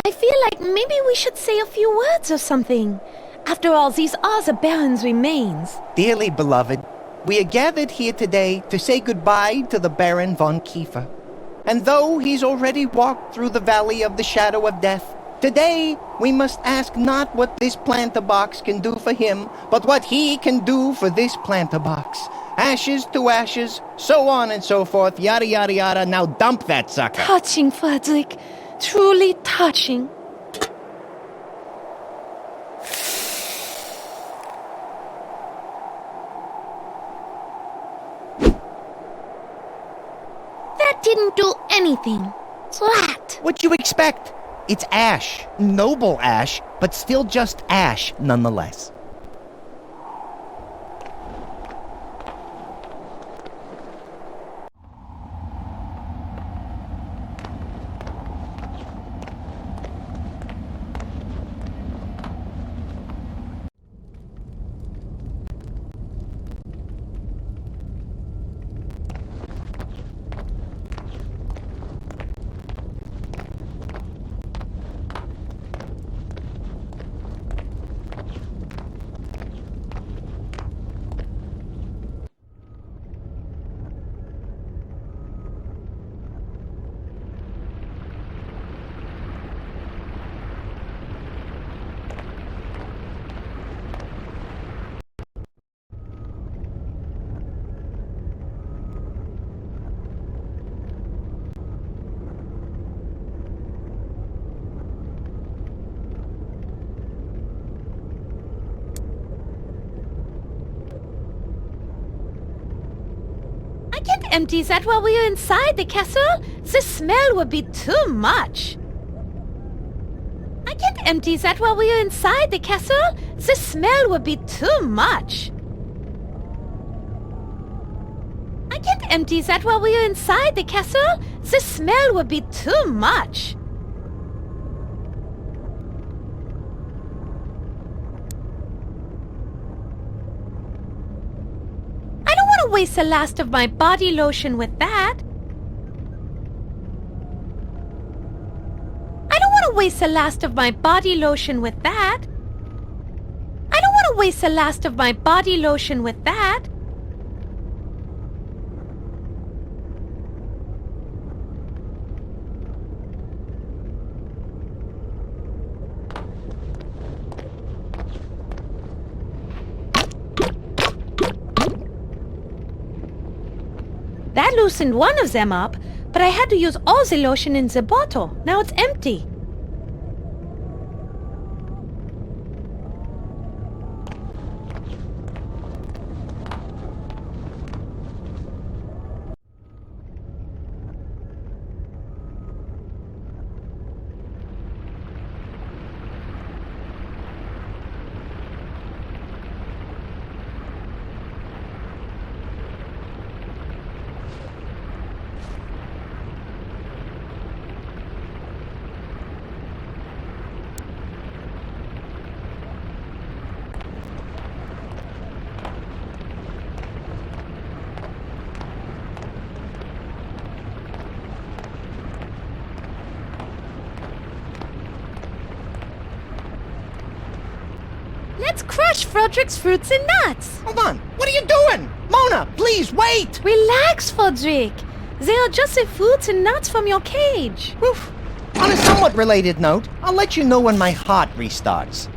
I feel like maybe we should say a few words or something. After all, these are the Baron's remains. Dearly beloved, we are gathered here today to say goodbye to the Baron von Kiefer. And though he's already walked through the valley of the shadow of death, today we must ask not what this planter box can do for him, but what he can do for this planter box. Ashes to ashes, so on and so forth, yada yada yada. Now dump that sucker. Touching, Frederick. Truly touching. That didn't do anything. Flat. What you expect? It's ash. Noble ash, but still just ash nonetheless. I can't empty that while we are inside the castle. The smell would be too much. I can't empty that while we are inside the castle. The smell would be too much. I can't empty that while we are inside the castle. The smell would be too much. waste the last of my body lotion with that. I don't want to waste the last of my body lotion with that. I don't want to waste the last of my body lotion with that. That loosened one of them up, but I had to use all the lotion in the bottle. Now it's empty. Let's crush Frederick's fruits and nuts. Hold on. What are you doing? Mona, please wait. Relax, Frederick. They are just the fruits and nuts from your cage. Oof. On a somewhat related note, I'll let you know when my heart restarts.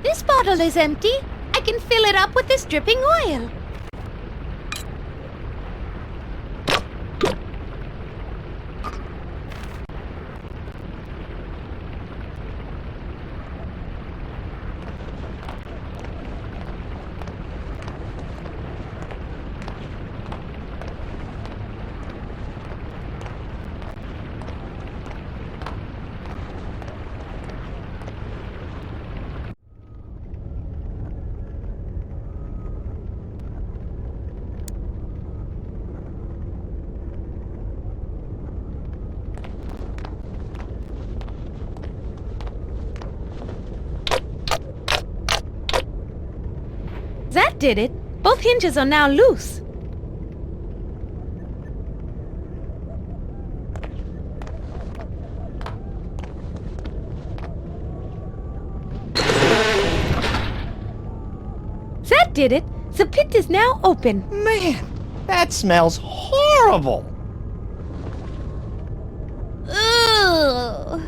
This bottle is empty. I can fill it up with this dripping oil. That did it. Both hinges are now loose. That did it. The pit is now open. Man, that smells horrible. Ugh.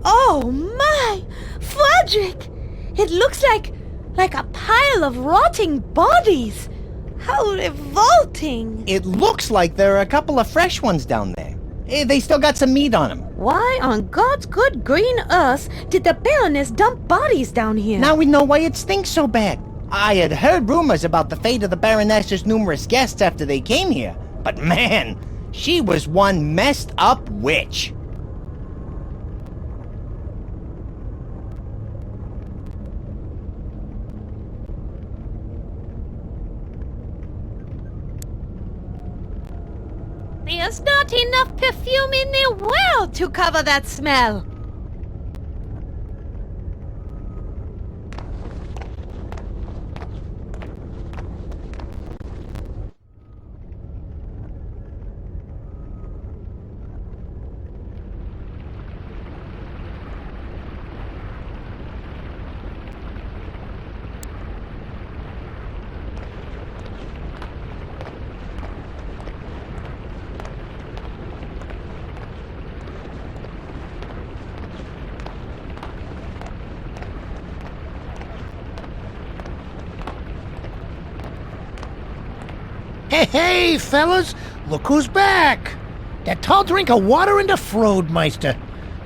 Oh my! Frederick! It looks like a pile of rotting bodies. How revolting! It looks like there are a couple of fresh ones down there. They still got some meat on them. Why on God's good green earth did the Baroness dump bodies down here? Now we know why it stinks so bad. I had heard rumors about the fate of the Baroness's numerous guests after they came here, but man, she was one messed up witch. There's not enough perfume in the world to cover that smell. Hey, fellas, look who's back. that tall drink of water and the Froodmeister.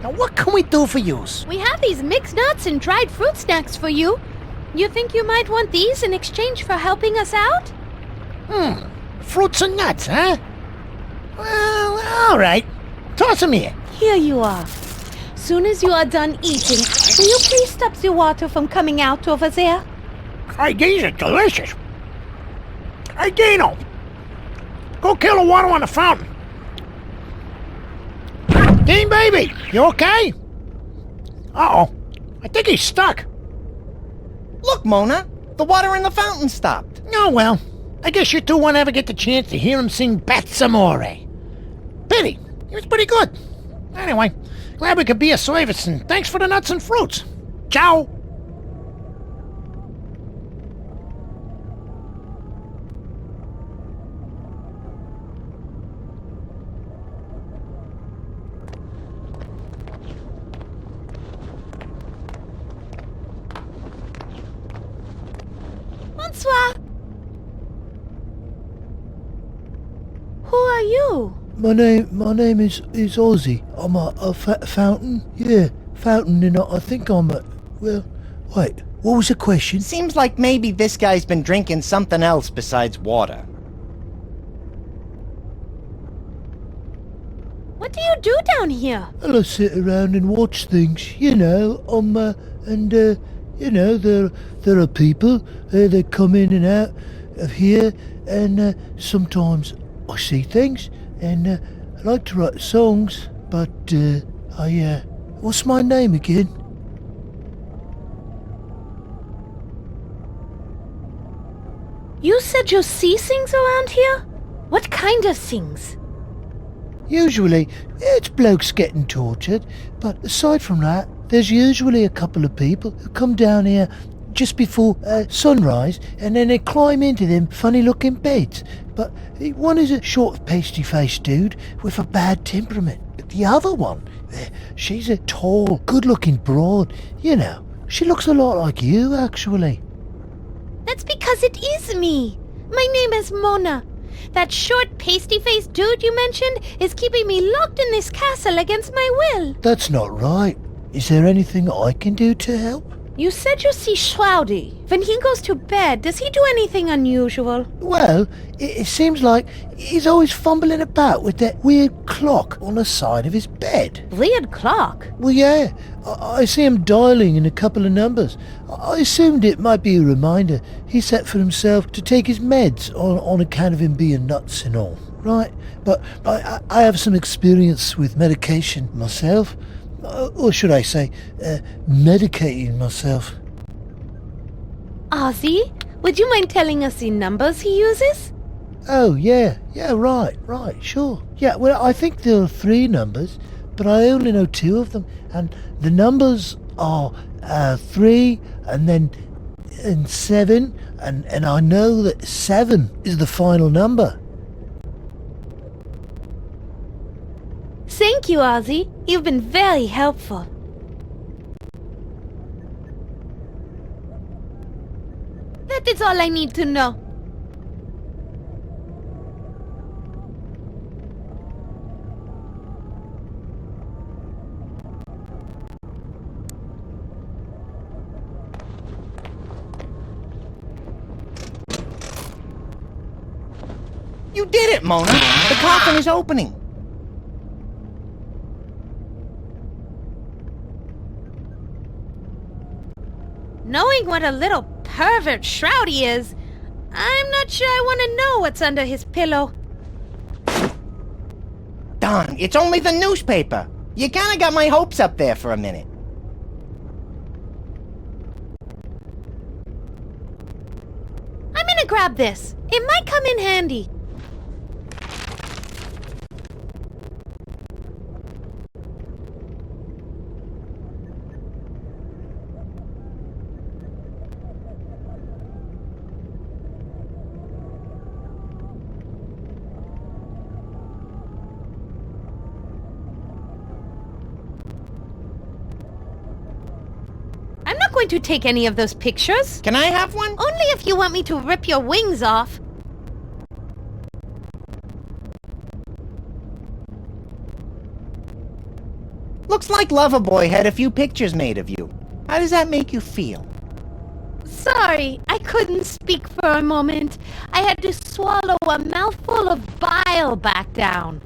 Now, what can we do for yous? We have these mixed nuts and dried fruit snacks for you. You think you might want these in exchange for helping us out? Fruits and nuts, huh? Well, all right. Toss them here. Here you are. Soon as you are done eating, will you please stop the water from coming out over there? Hey, these are delicious. Hey, Dino. Go kill the water on the fountain. Dean baby, you okay? Uh-oh. I think he's stuck. Look, Mona, the water in the fountain stopped. Oh, well. I guess you two won't ever get the chance to hear him sing Bats Amore. Pity. He was pretty good. Anyway, glad we could be of service, and thanks for the nuts and fruits. Ciao. Bonsoir. Who are you? My name is Ozzy. I'm a fountain. Yeah, fountain, and I think I'm a... Well, wait, what was the question? Seems like maybe this guy's been drinking something else besides water. What do you do down here? Well, I sit around and watch things, you know, you know, there are people that come in and out of here, and sometimes I see things, and I like to write songs, but what's my name again? You said you see things around here? What kind of things? Usually, it's blokes getting tortured, but aside from that, there's usually a couple of people who come down here just before sunrise, and then they climb into them funny-looking beds. But one is a short, pasty-faced dude with a bad temperament. The other one, she's a tall, good-looking broad. You know, she looks a lot like you, actually. That's because it is me. My name is Mona. That short, pasty-faced dude you mentioned is keeping me locked in this castle against my will. That's not right. Is there anything I can do to help? You said you see Shroudy. When he goes to bed, does he do anything unusual? Well, it seems like he's always fumbling about with that weird clock on the side of his bed. Weird clock? Well, yeah. I see him dialing in a couple of numbers. I assumed it might be a reminder he set for himself to take his meds on account of him being nuts and all, right? But I have some experience with medication myself. Or should I say, medicating myself. Ozzy, would you mind telling us the numbers he uses? Oh, yeah, right, sure. Yeah, well, I think there are 3 numbers, but I only know 2 of them, and the numbers are 3, and 7, and I know that 7 is the final number. Thank you, Ozzy. You've been very helpful. That is all I need to know. You did it, Mona. The coffin is opening. Knowing what a little pervert Shroudy is, I'm not sure I want to know what's under his pillow. Darn, it's only the newspaper. You kinda got my hopes up there for a minute. I'm gonna grab this. It might come in handy. I'm not going to take any of those pictures. Can I have one? Only if you want me to rip your wings off. Looks like Loverboy had a few pictures made of you. How does that make you feel? Sorry, I couldn't speak for a moment. I had to swallow a mouthful of bile back down.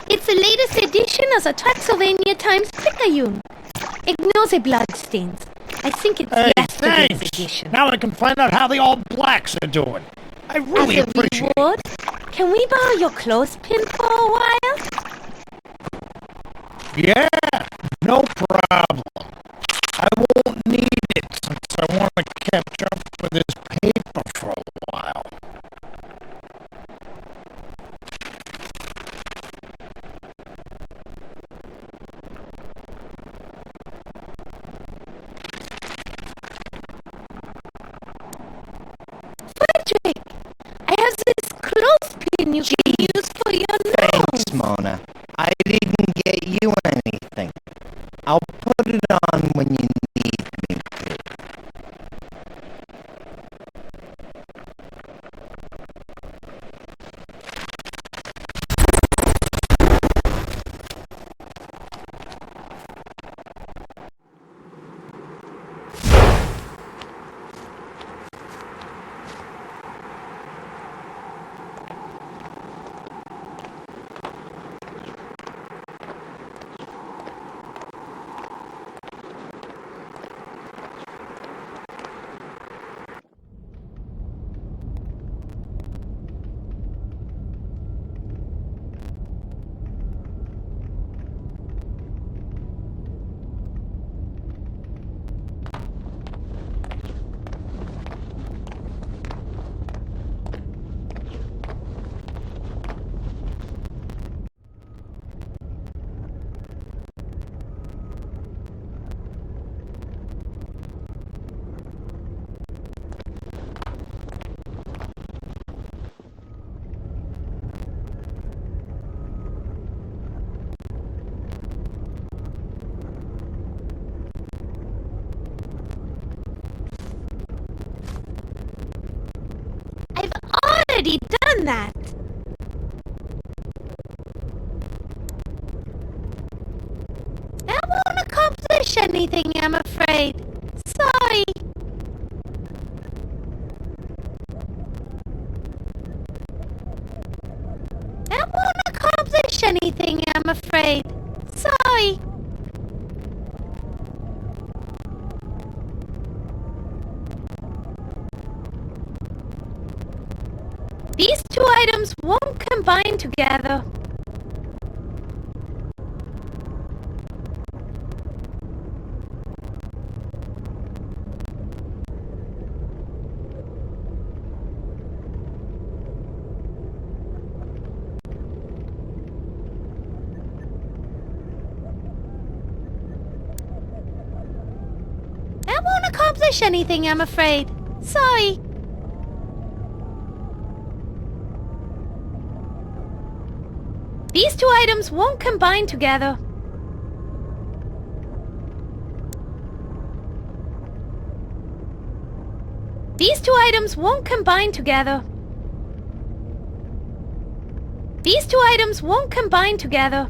It's the latest edition of the Traxylvania Times Picayune. Ignore the bloodstains. I think it's Hey, yesterday's thanks. edition. Now I can find out how the All Blacks are doing. I really As a appreciate it. reward, can we borrow your clothespin for a while? Yeah, no problem. I won't need it since I want to catch up with this paper for a while. Frederick, I have this clothespin you can use for your nose. Thanks, Mona. I didn't get you anything. I'll put it on when you need me to. I've already done that. That won't accomplish anything, I'm afraid. Sorry. That won't accomplish anything, I'm afraid. Sorry. These two items won't combine together. That won't accomplish anything, I'm afraid. Sorry. These two items won't combine together. These two items won't combine together. These two items won't combine together.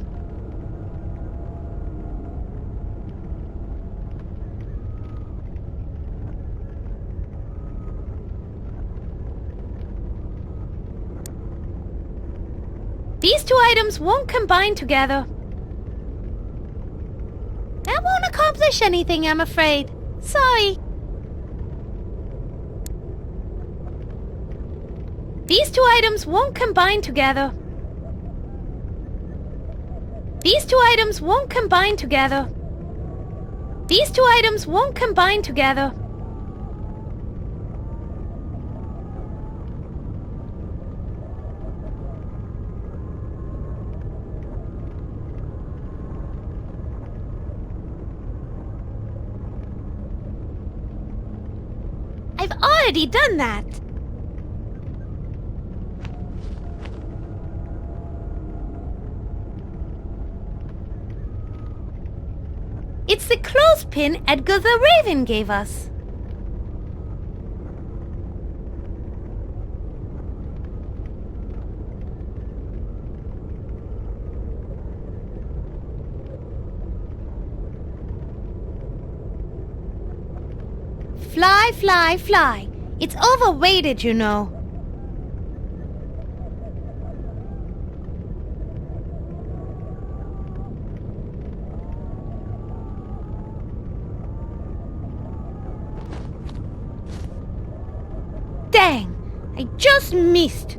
two items won't combine together. That won't accomplish anything, I'm afraid. Sorry. These two items won't combine together. These two items won't combine together. These two items won't combine together. I've already done that. It's the clothespin Edgar the Raven gave us. Fly, fly, fly. It's overweighted, you know. Dang! I just missed.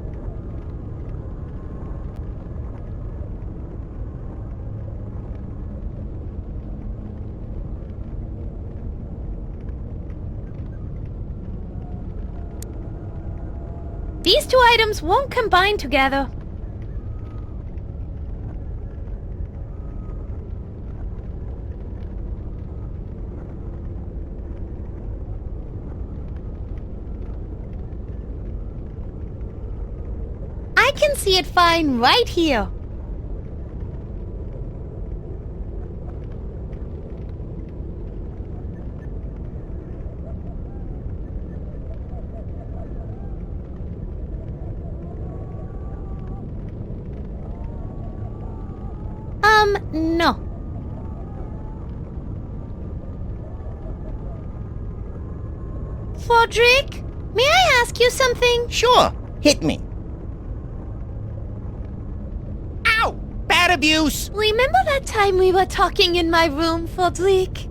These two items won't combine together. I can see it fine right here. No. Fodrick, may I ask you something? Sure, hit me. Ow! Bad abuse! Remember that time we were talking in my room, Fodrick?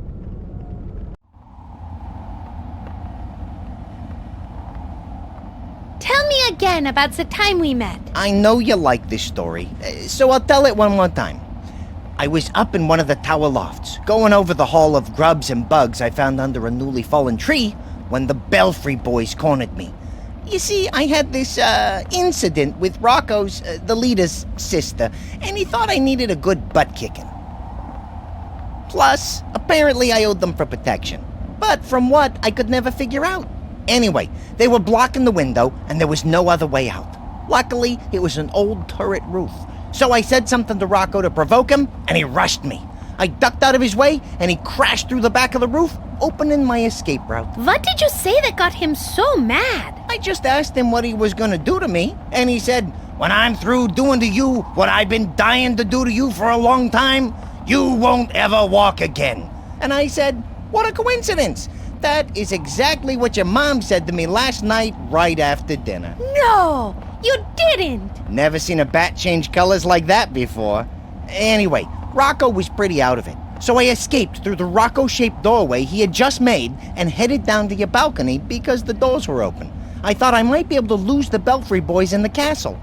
Tell me again about the time we met. I know you like this story, so I'll tell it one more time. I was up in one of the tower lofts, going over the haul of grubs and bugs I found under a newly fallen tree, when the Belfry boys cornered me. You see, I had this, incident with Rocco's, the leader's sister, and he thought I needed a good butt-kicking. Plus, apparently I owed them for protection. But from what, I could never figure out. Anyway, they were blocking the window, and there was no other way out. Luckily, it was an old turret roof. So I said something to Rocco to provoke him, and he rushed me. I ducked out of his way, and he crashed through the back of the roof, opening my escape route. What did you say that got him so mad? I just asked him what he was gonna do to me, and he said, "When I'm through doing to you what I've been dying to do to you for a long time, you won't ever walk again." And I said, "What a coincidence. That is exactly what your mom said to me last night right after dinner." No, you didn't. Never seen a bat change colors like that before. Anyway, Rocco was pretty out of it. So I escaped through the Rocco-shaped doorway he had just made and headed down to your balcony because the doors were open. I thought I might be able to lose the Belfry boys in the castle.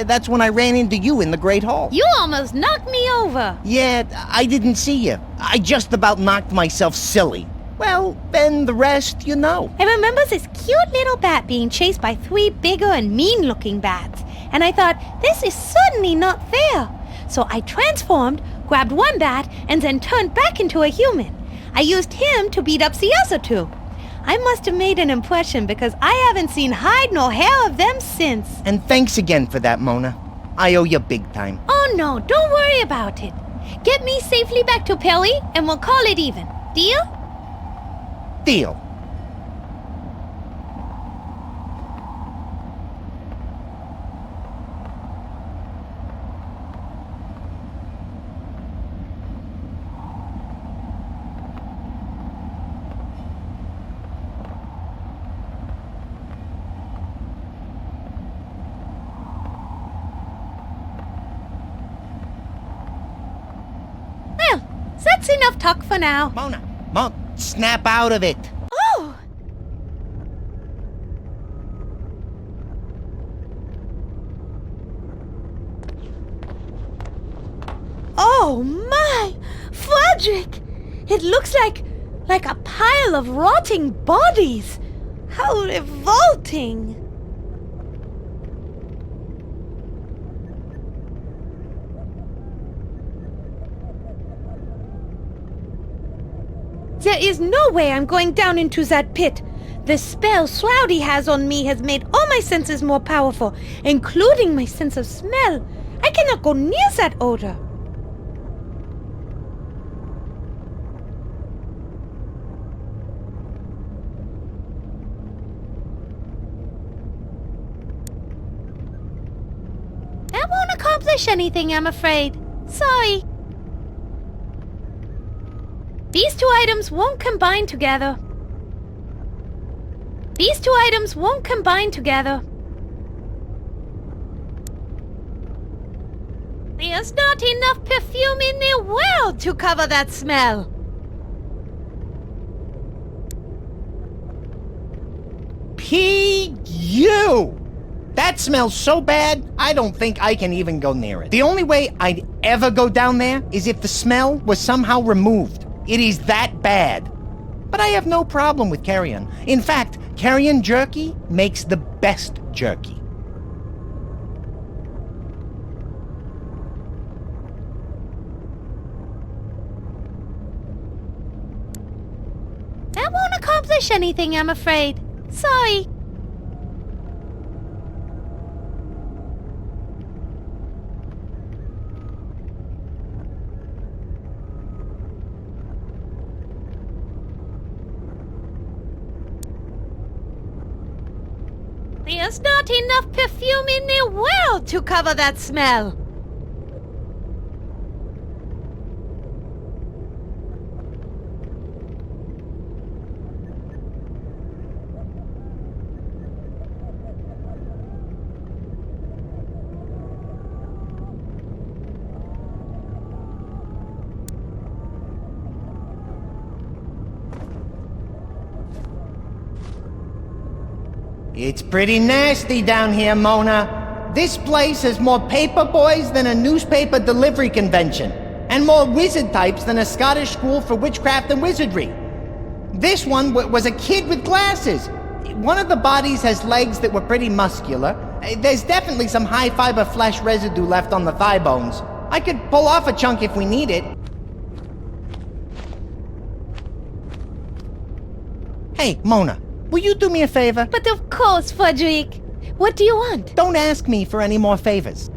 That's when I ran into you in the Great Hall. You almost knocked me over. Yeah, I didn't see you. I just about knocked myself silly. Well, then the rest, you know. I remember this cute little bat being chased by 3 bigger and mean-looking bats. And I thought, this is certainly not fair. So I transformed, grabbed one bat, and then turned back into a human. I used him to beat up the other 2. I must have made an impression because I haven't seen hide nor hair of them since. And thanks again for that, Mona. I owe you big time. Oh no, don't worry about it. Get me safely back to Perry and we'll call it even. Deal? Deal. That's enough talk for now. Mona, snap out of it. Oh! Oh my! Frederick! It looks like a pile of rotting bodies! How revolting! There is no way I'm going down into that pit. The spell Shroudy has on me has made all my senses more powerful, including my sense of smell. I cannot go near that odor. That won't accomplish anything, I'm afraid. Sorry. These two items won't combine together. These two items won't combine together. There's not enough perfume in the world to cover that smell. P.U. That smells so bad, I don't think I can even go near it. The only way I'd ever go down there is if the smell was somehow removed. It is that bad. But I have no problem with carrion. In fact, carrion jerky makes the best jerky. That won't accomplish anything, I'm afraid. Sorry. There's not enough perfume in the world to cover that smell. It's pretty nasty down here, Mona. This place has more paper boys than a newspaper delivery convention, and more wizard types than a Scottish school for witchcraft and wizardry. This one was a kid with glasses. One of the bodies has legs that were pretty muscular. There's definitely some high-fiber flesh residue left on the thigh bones. I could pull off a chunk if we need it. Hey, Mona. Will you do me a favor? But of course, Frederick. What do you want? Don't ask me for any more favors.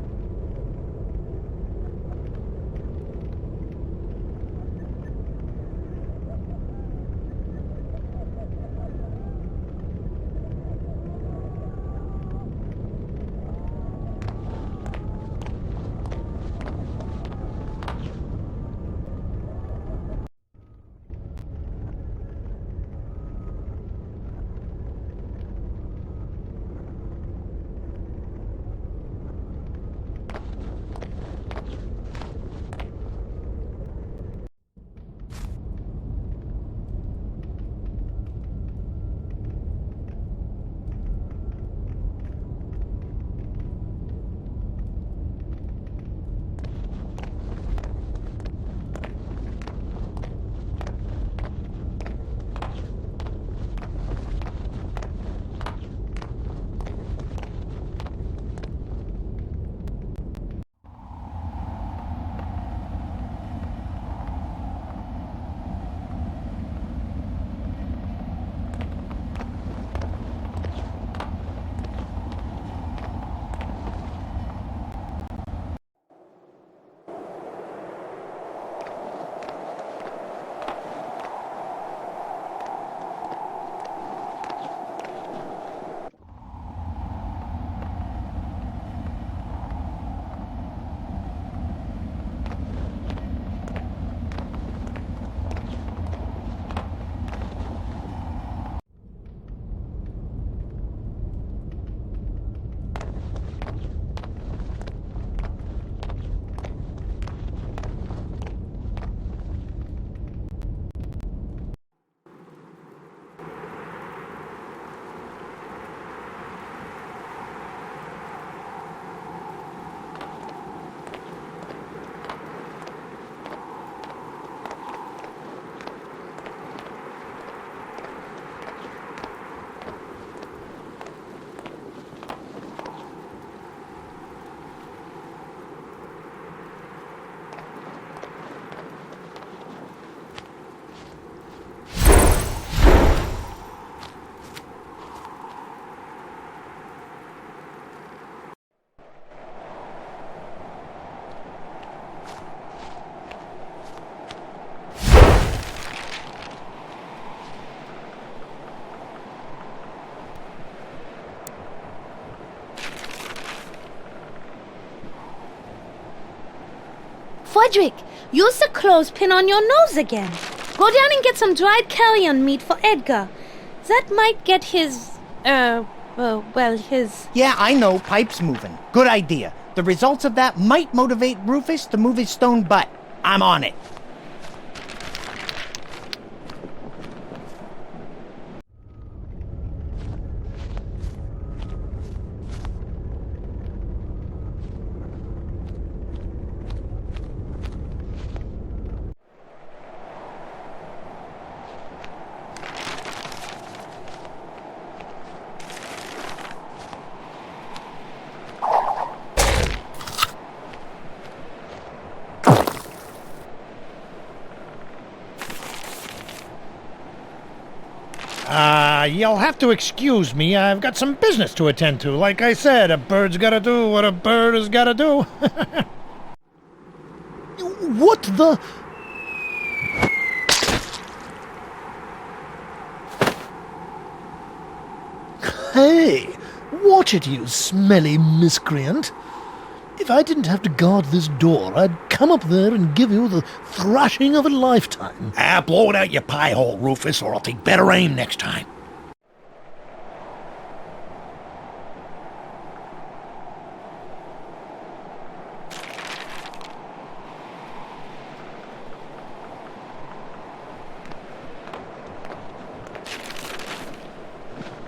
Frederick, use the clothespin on your nose again. Go down and get some dried carrion meat for Edgar. That might get his... his... Yeah, I know, pipe's moving. Good idea. The results of that might motivate Rufus to move his stone butt. I'm on it. You'll have to excuse me. I've got some business to attend to. Like I said, a bird's gotta do what a bird has gotta do. What the... Hey, watch it, you smelly miscreant. If I didn't have to guard this door, I'd come up there and give you the thrashing of a lifetime. Blow it out your pie hole, Rufus, or I'll take better aim next time.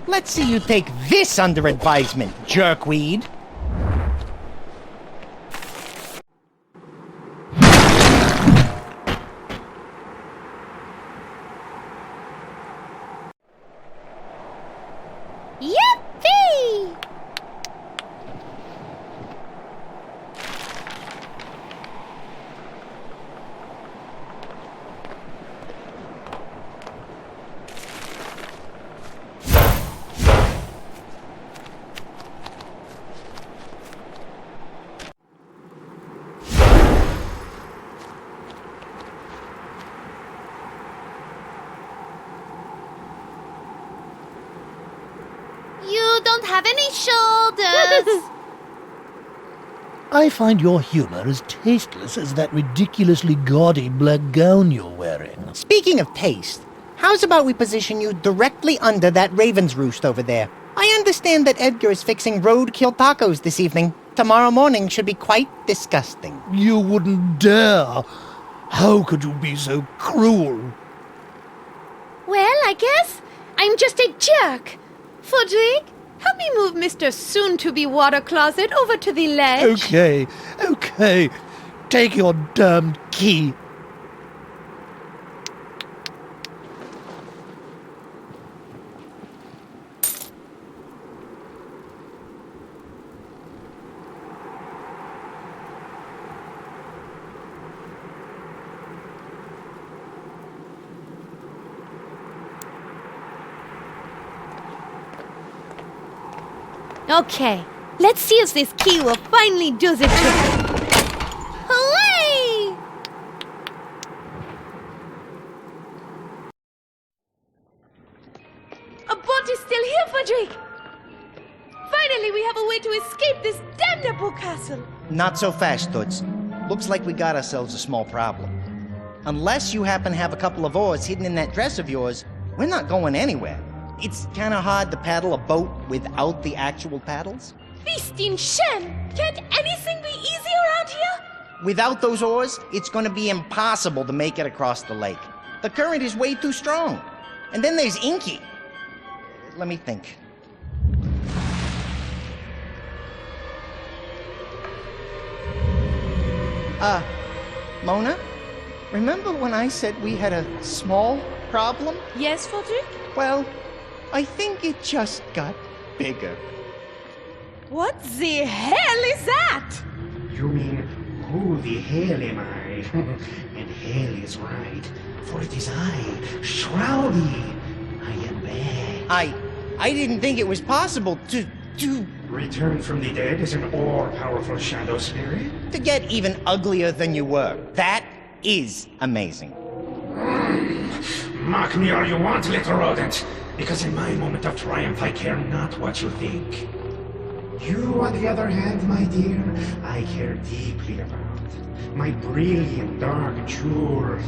Let's see you take this under advisement, jerkweed. Yippee! You don't have any shoulders. I find your humor as tasteless as that ridiculously gaudy black gown you're wearing. Speaking of taste, how's about we position you directly under that raven's roost over there? I understand that Edgar is fixing roadkill tacos this evening. Tomorrow morning should be quite disgusting. You wouldn't dare. How could you be so cruel? Well, I guess I'm just a jerk. Frederick, help me move Mr. Soon-to-be water closet over to the ledge. Okay. Take your damned key. Okay, let's see if this key will finally do the trick. Hooray! A boat is still here, Frederick! Finally, we have a way to escape this damnable castle. Not so fast, Toots. Looks like we got ourselves a small problem. Unless you happen to have a couple of oars hidden in that dress of yours, we're not going anywhere. It's kind of hard to paddle a boat without the actual paddles. Feast in Shen! Can't anything be easy around here? Without those oars, it's going to be impossible to make it across the lake. The current is way too strong. And then there's Inky. Let me think. Mona? Remember when I said we had a small problem? Yes, Frederick? Well, I think it just got bigger. What the hell is that? You mean, who the hell am I? And hell is right, for it is I, Shroudy. I am back. I didn't think it was possible to Return from the dead as an all-powerful shadow spirit? get even uglier than you were. That is amazing. Mock me all you want, little rodent, because in my moment of triumph I care not what you think. You, on the other hand, my dear, I care deeply about. My brilliant dark jewel.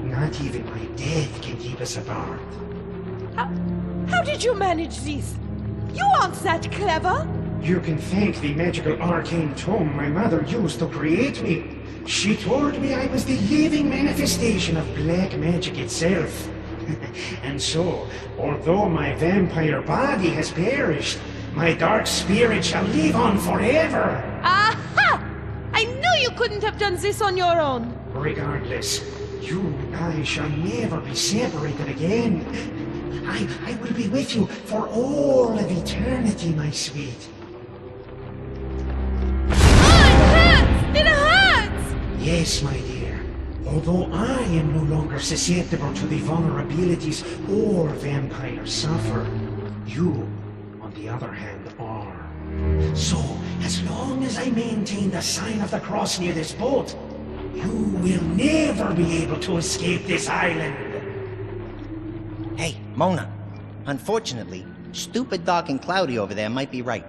Not even my death can keep us apart. How did you manage this? You aren't that clever. You can thank the magical arcane tome my mother used to create me. She told me I was the living manifestation of black magic itself. And so, although my vampire body has perished, my dark spirit shall live on forever. Aha! I knew you couldn't have done this on your own. Regardless, you and I shall never be separated again. I will be with you for all of eternity, my sweet. It hurts! Yes, my dear. Although I am no longer susceptible to the vulnerabilities all vampires suffer, you, on the other hand, are. So, as long as I maintain the sign of the cross near this boat, you will never be able to escape this island. Hey, Mona. Unfortunately, stupid Doc and Cloudy over there might be right.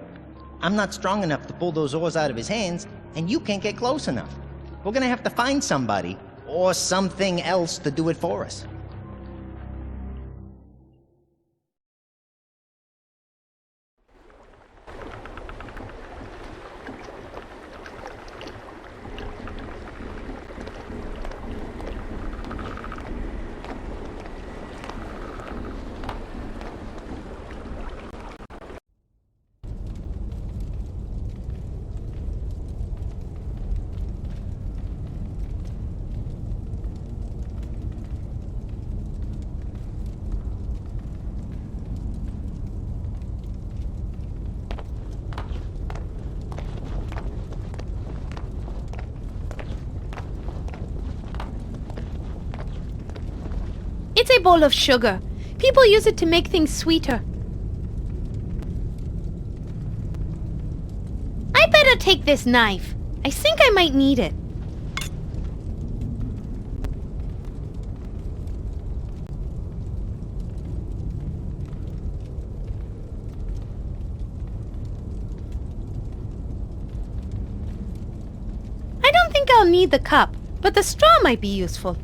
I'm not strong enough to pull those oars out of his hands, and you can't get close enough. We're gonna have to find somebody, or something else to do it for us. It's a bowl of sugar. People use it to make things sweeter. I better take this knife. I think I might need it. I don't think I'll need the cup, but the straw might be useful.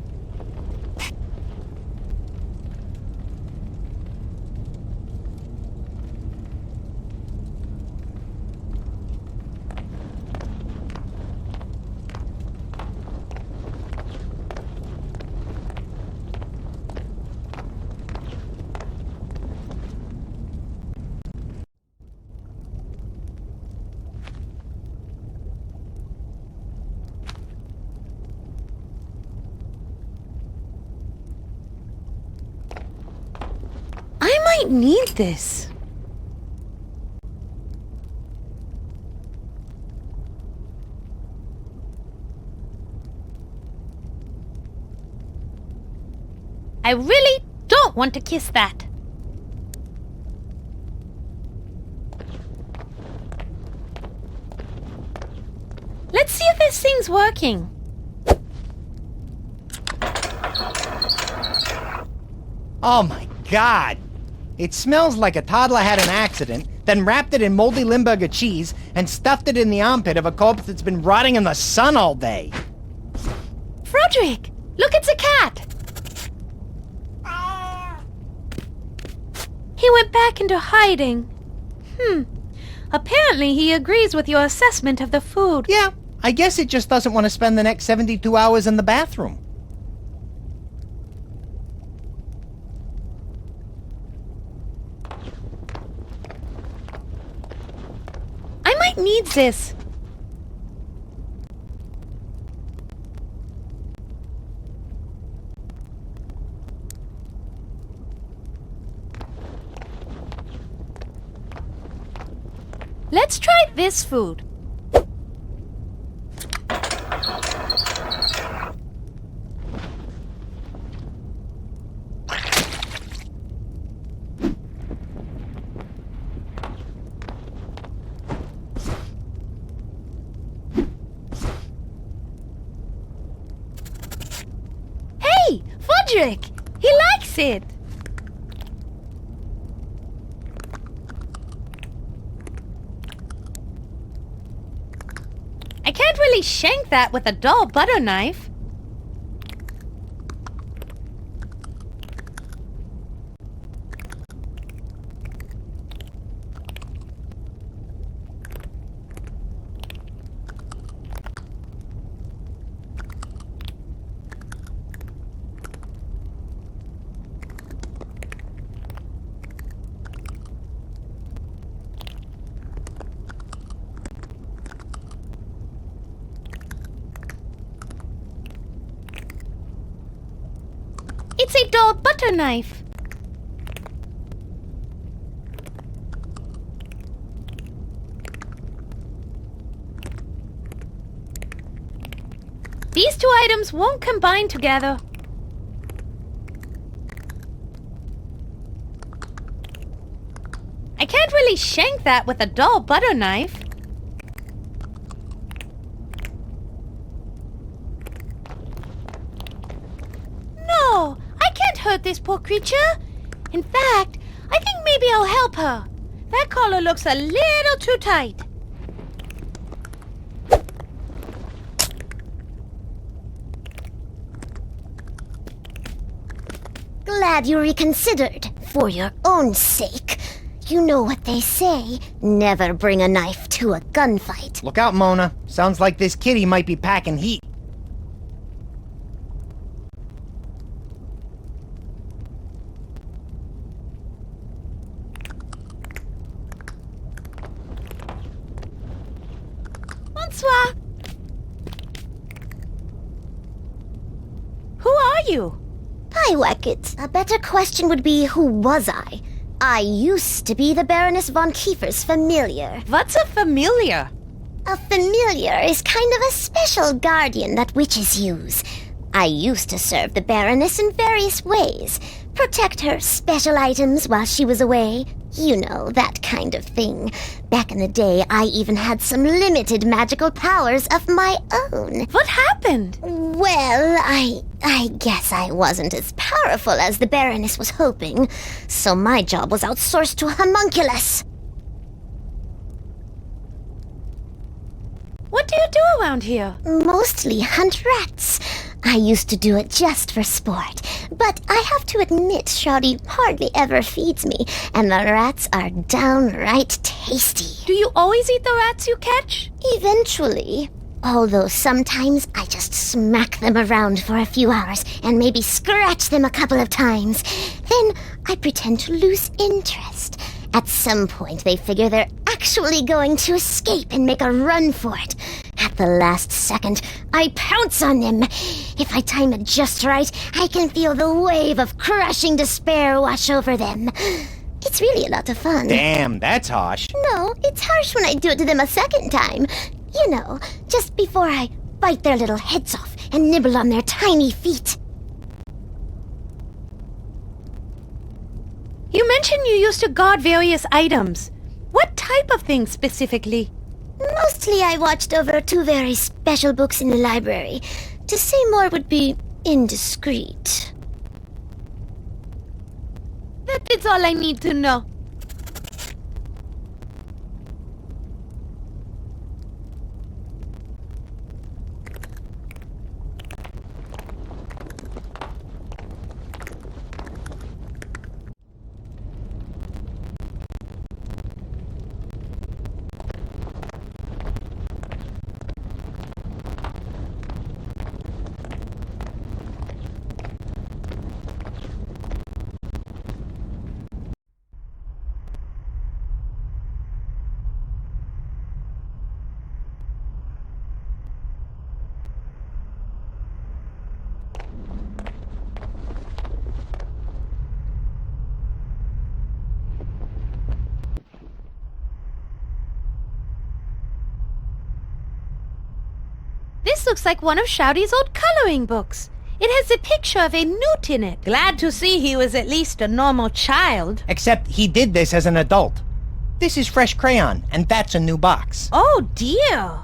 I might need this. I really don't want to kiss that. Let's see if this thing's working. Oh my God! It smells like a toddler had an accident, then wrapped it in moldy Limburger cheese and stuffed it in the armpit of a corpse that's been rotting in the sun all day. Frederick, look, it's a cat. He went back into hiding. Apparently he agrees with your assessment of the food. Yeah, I guess it just doesn't want to spend the next 72 hours in the bathroom. I might need this. Let's try this food. Hey, Frederick! He likes it! I can't really shank that with a dull butter knife. It's a dull butter knife. These two items won't combine together. I can't really shank that with a dull butter knife. No, I can't hurt this poor creature. In fact, I think maybe I'll help her. That collar looks a little too tight. Glad you reconsidered, for your own sake. You know what they say, never bring a knife to a gunfight. Look out, Mona. Sounds like this kitty might be packing heat. Bonsoir. Who are you? Pyewacket, a better question would be, who was I? I used to be the Baroness von Kiefer's familiar. What's a familiar? A familiar is kind of a special guardian that witches use. I used to serve the Baroness in various ways. Protect her special items while she was away. You know, that kind of thing. Back in the day, I even had some limited magical powers of my own. What happened? Well, I guess I wasn't as powerful as the Baroness was hoping, so my job was outsourced to a homunculus. What do you do around here? Mostly hunt rats. I used to do it just for sport, but I have to admit Shawty hardly ever feeds me, and the rats are downright tasty. Do you always eat the rats you catch? Eventually. Although sometimes I just smack them around for a few hours and maybe scratch them a couple of times. Then I pretend to lose interest. At some point, they figure they're actually going to escape and make a run for it. At the last second, I pounce on them. If I time it just right, I can feel the wave of crushing despair wash over them. It's really a lot of fun. Damn, that's harsh. No, it's harsh when I do it to them a second time. You know, just before I bite their little heads off and nibble on their tiny feet. You mentioned you used to guard various items. What type of things specifically? Mostly I watched over 2 very special books in the library. To say more would be indiscreet. That is all I need to know. This looks like one of Shouty's old coloring books. It has a picture of a newt in it. Glad to see he was at least a normal child. Except he did this as an adult. This is fresh crayon, and that's a new box. Oh dear.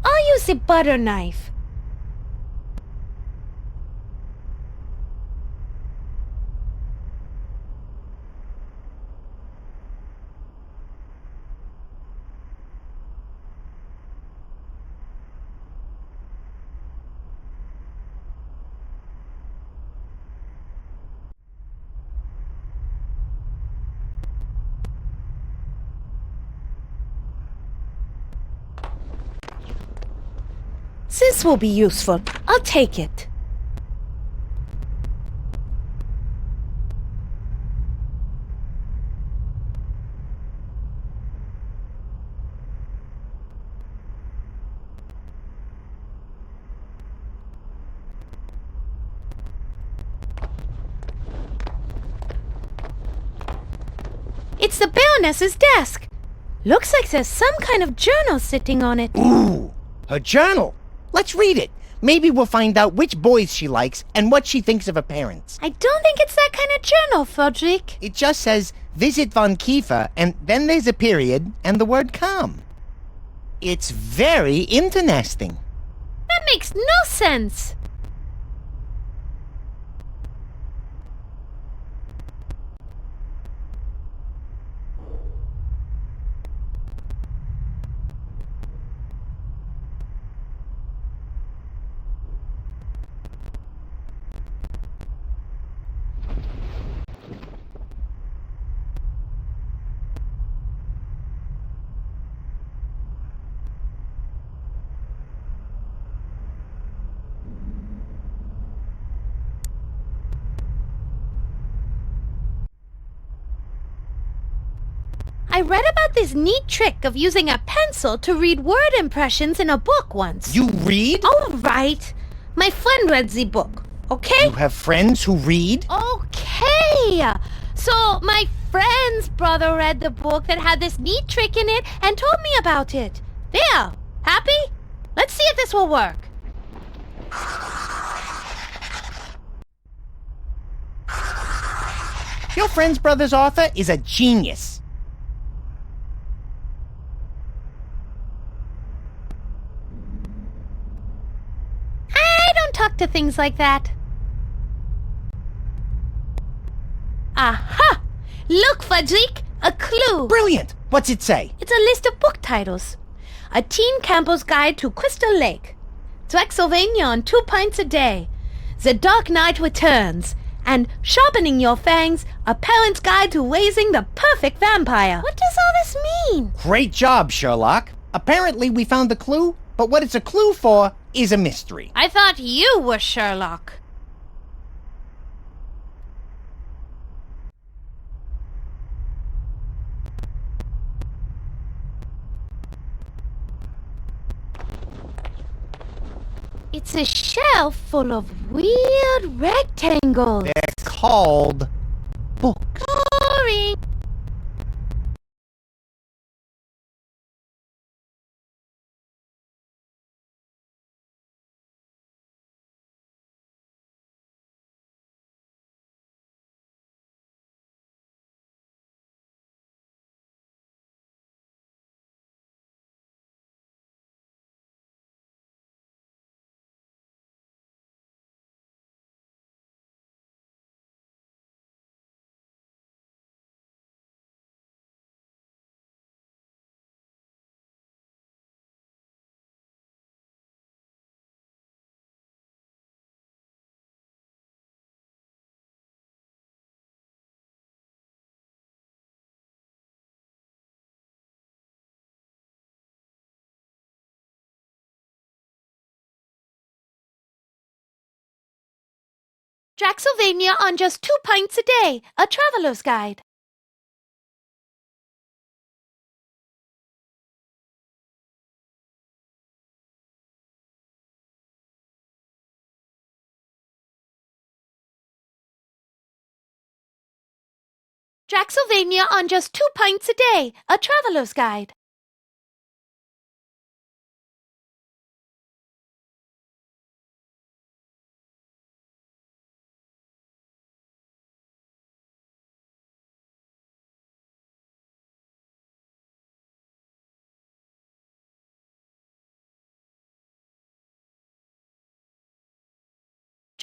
I'll use a butter knife. This will be useful. I'll take it. It's the Baroness's desk. Looks like there's some kind of journal sitting on it. Ooh, her journal. Let's read it. Maybe we'll find out which boys she likes and what she thinks of her parents. I don't think it's that kind of journal, Frederick. It just says, visit Von Kiefer, and then there's a period and the word come. It's very interesting. That makes no sense. I read about this neat trick of using a pencil to read word impressions in a book once. You read? All right. My friend read the book, okay? You have friends who read? Okay. So my friend's brother read the book that had this neat trick in it and told me about it. There. Happy? Let's see if this will work. Your friend's brother's author is a genius. I don't talk to things like that. Aha! Look, Frederick! A clue! Brilliant! What's it say? It's a list of book titles. A Teen Campbell's Guide to Crystal Lake. Drexylvania on 2 pints a day. The Dark Knight Returns. And Sharpening Your Fangs, A Parent's Guide to Raising the Perfect Vampire. What does all this mean? Great job, Sherlock. Apparently we found the clue, but what it's a clue for is a mystery. I thought you were Sherlock. It's a shelf full of weird rectangles. They're called books. Boring. Draxylvania on just 2 pints a day, a traveler's guide. Draxylvania on just 2 pints a day, a traveler's guide.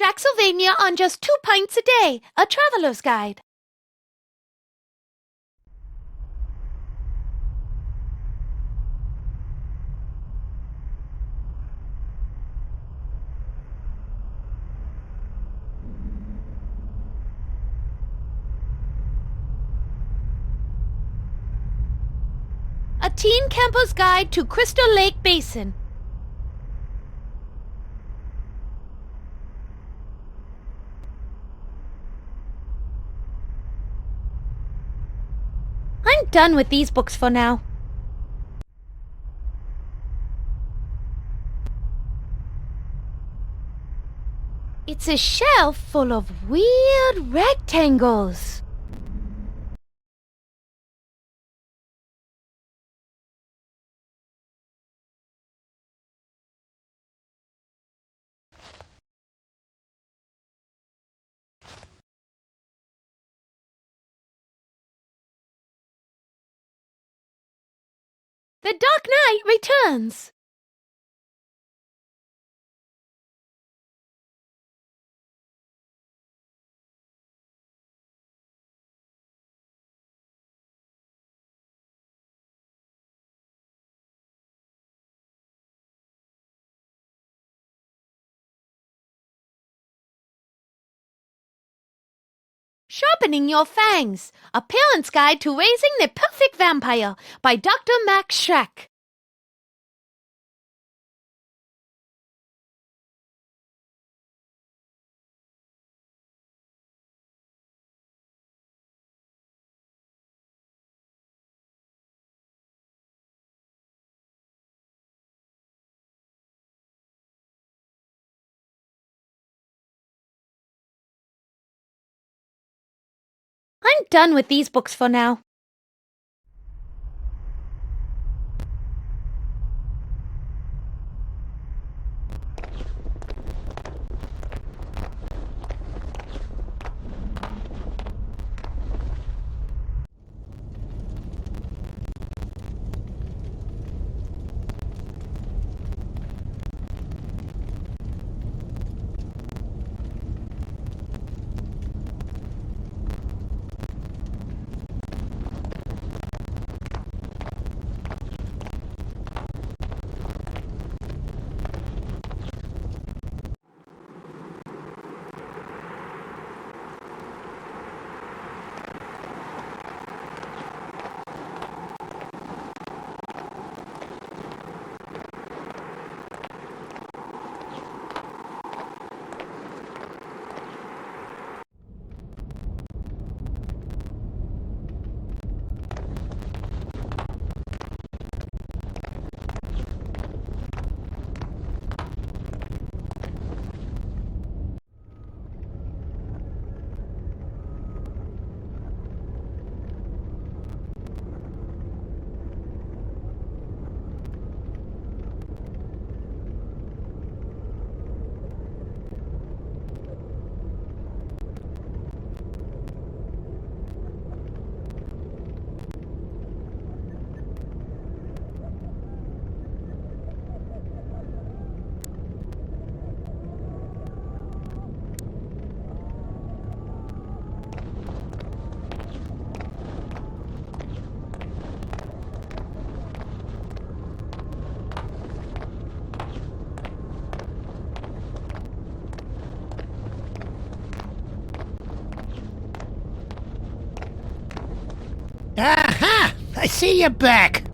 Draxylvania on just 2 pints a day, a traveler's guide. A Teen Campbell's Guide to Crystal Lake Basin. done with these books for now. It's a shelf full of weird rectangles. The Dark Knight returns. Sharpening Your Fangs, A Parent's Guide to Raising the Perfect Vampire by Dr. Max Schreck. I'm done with these books for now. Aha! I see you back.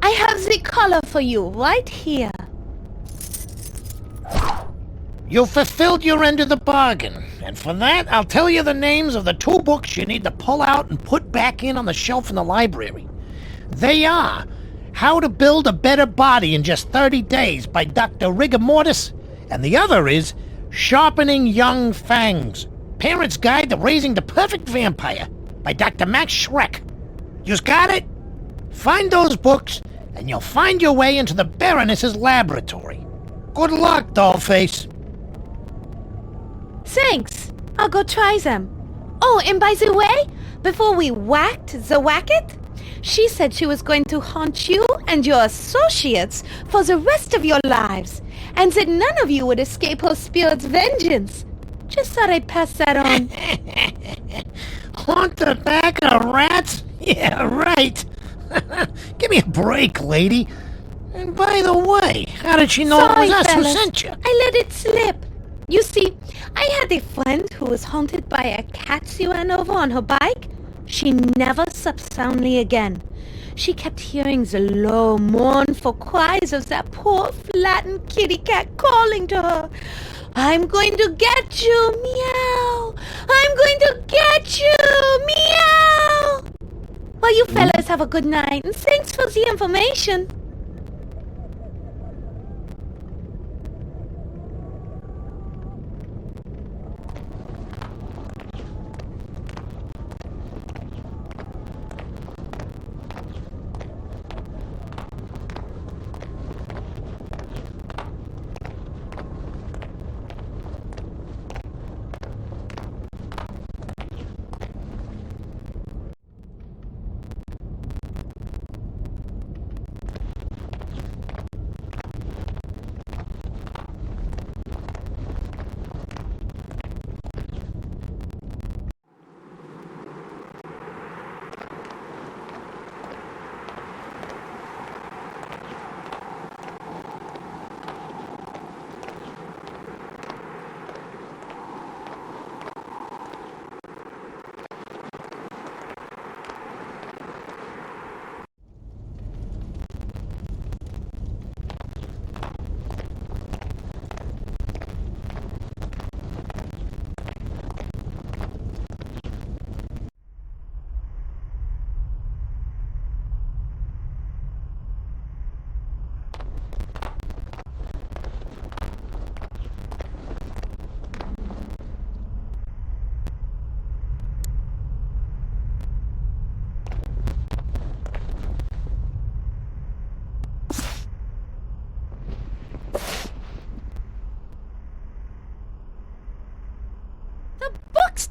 I have the collar for you right here. You fulfilled your end of the bargain, and for that, I'll tell you the names of the 2 books you need to pull out and put back in on the shelf in the library. They are How to Build a Better Body in Just 30 Days by Dr. Rigor Mortis, and the other is Sharpening Young Fangs, Parent's Guide to Raising the Perfect Vampire by Dr. Max Schreck. You got it? Find those books, and you'll find your way into the Baroness's laboratory. Good luck, Dollface. Thanks. I'll go try them. Oh, and by the way, before we whacked the Wacket, she said she was going to haunt you and your associates for the rest of your lives, and that none of you would escape her spirit's vengeance. Just thought I'd pass that on. Haunt the back of rats? Yeah, right. Give me a break, lady. And by the way, how did she know Sorry, it was us fellas. who sent you? I let it slip. You see, I had a friend who was haunted by a cat she ran over on her bike. She never slept soundly again. She kept hearing the low, mournful cries of that poor, flattened kitty cat calling to her. I'm going to get you, meow. I'm going to get you, meow. Well, you fellas have a good night, and thanks for the information.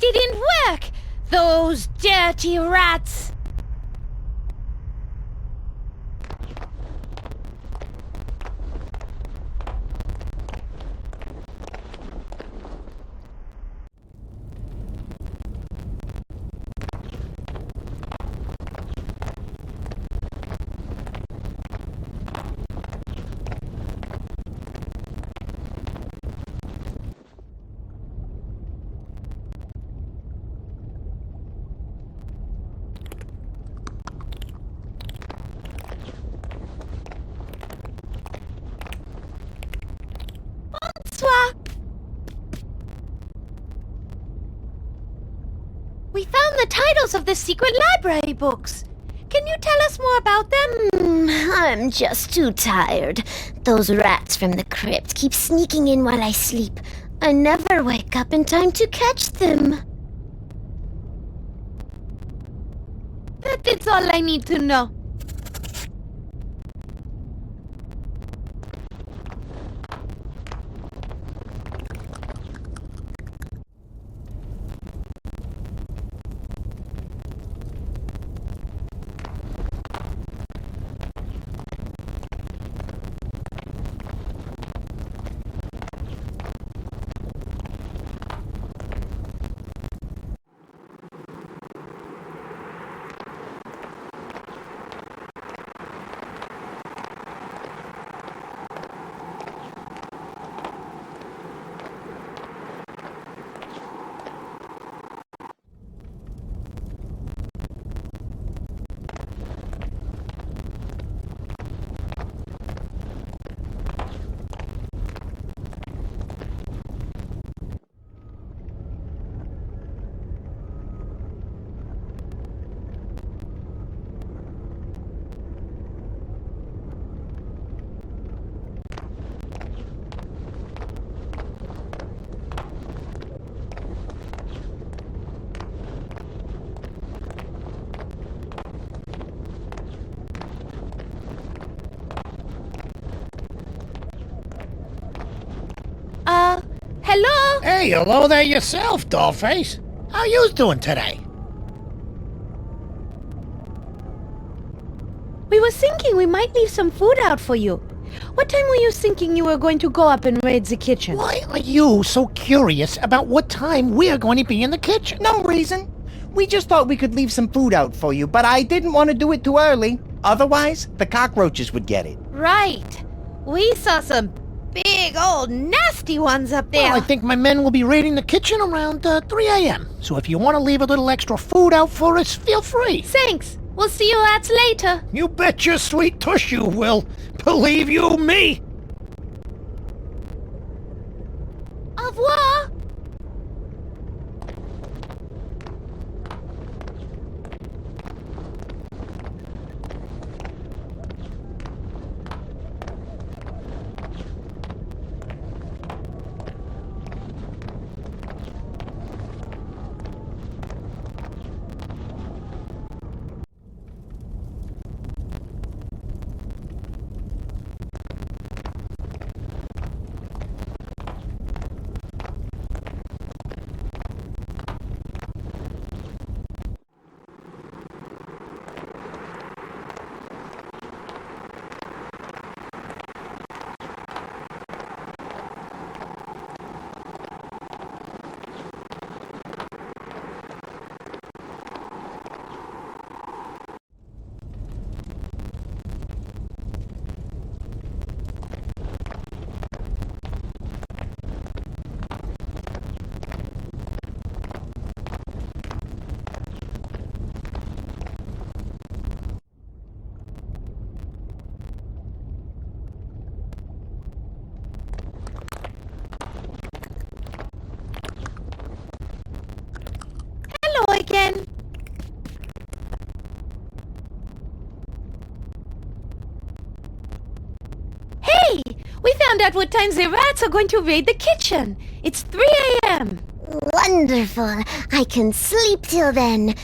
Didn't work! Those dirty rats! We found the titles of the secret library books. Can you tell us more about them? I'm just too tired. Those rats from the crypt keep sneaking in while I sleep. I never wake up in time to catch them. That is all I need to know. Hello? Hey, hello there yourself, Dollface. How you doing today? We were thinking we might leave some food out for you. What time were you thinking you were going to go up and raid the kitchen? Why are you so curious about what time we're going to be in the kitchen? No reason. We just thought we could leave some food out for you, but I didn't want to do it too early. Otherwise, the cockroaches would get it. Right. We saw some big old nasty ones up there. Well, I think my men will be raiding the kitchen around 3 a.m. So if you want to leave a little extra food out for us, feel free. Thanks. We'll see you lads later. You bet your sweet tush you will. Believe you me. Au revoir. found out what times the rats are going to raid the kitchen. It's 3 a.m. Wonderful. I can sleep till then.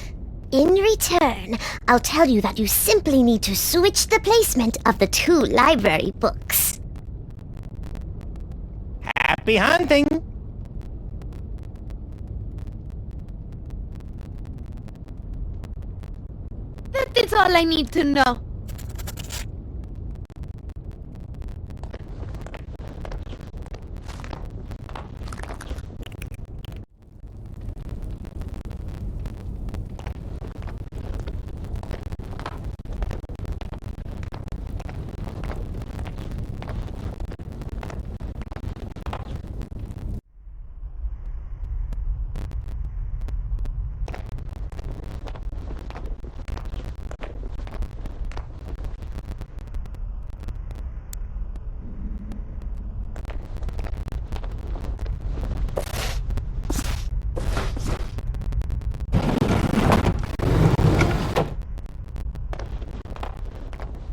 In return, I'll tell you that you simply need to switch the placement of the 2 library books. Happy hunting! That is all I need to know.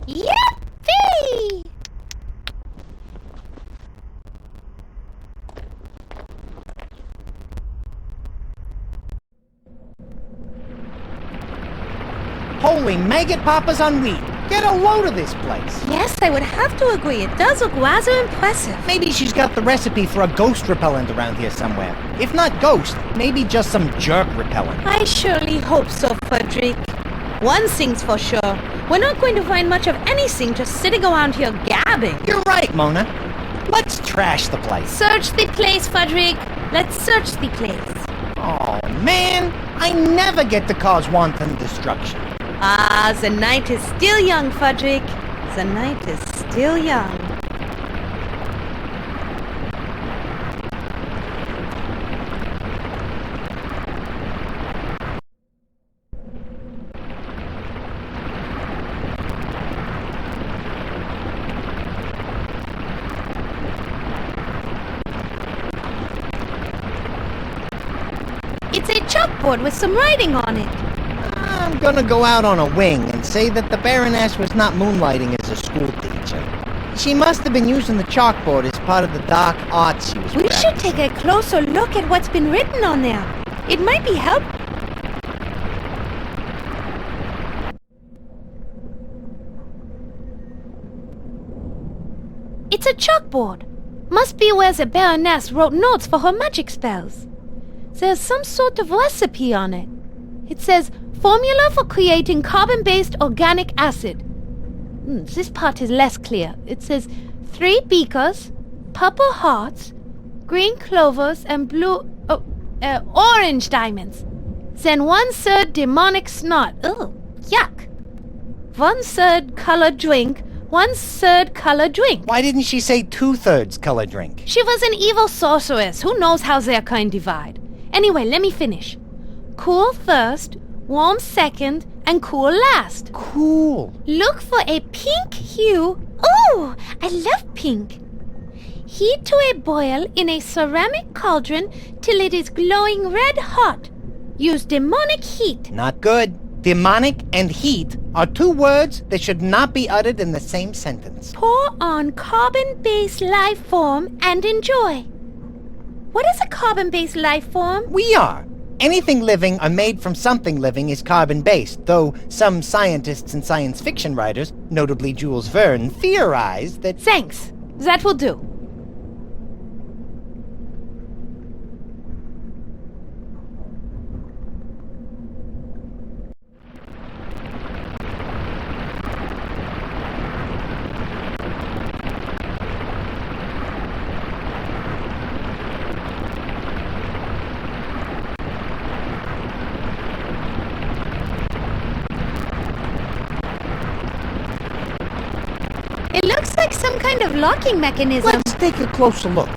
Yippee! Holy maggot poppers on weed! Get a load of this place! Yes, I would have to agree. It does look rather impressive. Maybe she's got the recipe for a ghost repellent around here somewhere. If not ghost, maybe just some jerk repellent. I surely hope so, Frederick. One thing's for sure. We're not going to find much of anything just sitting around here gabbing. You're right, Mona. Let's trash the place. Search the place, Frederick. Let's search the place. Oh, man! I never get to cause wanton destruction. Ah, the night is still young, Frederick. The night is still young. It's a chalkboard with some writing on it. I'm gonna go out on a wing and say that the Baroness was not moonlighting as a school teacher. She must have been using the chalkboard as part of the dark arts she was We practicing. should take a closer look at what's been written on there. It might be helpful. It's a chalkboard. Must be where the Baroness wrote notes for her magic spells. There's some sort of recipe on it. It says, formula for creating carbon-based organic acid. This part is less clear. It says, 3 beakers, purple hearts, green clovers, and orange diamonds. Then 1/3 demonic snot. Ugh, yuck. 1/3 colored drink, 1/3 colored drink. Why didn't she say 2/3 color drink? She was an evil sorceress. Who knows how their kind divide? Anyway, let me finish. Cool first, warm second, and cool last. Cool. Look for a pink hue. Ooh, I love pink. Heat to a boil in a ceramic cauldron till it is glowing red hot. Use demonic heat. Not good. Demonic and heat are 2 words that should not be uttered in the same sentence. Pour on carbon-based life form and enjoy. What is a carbon-based life form? We are. Anything living or made from something living is carbon-based, though some scientists and science fiction writers, notably Jules Verne, theorize that... Thanks. That will do. It looks like some kind of locking mechanism. Let's take a closer look.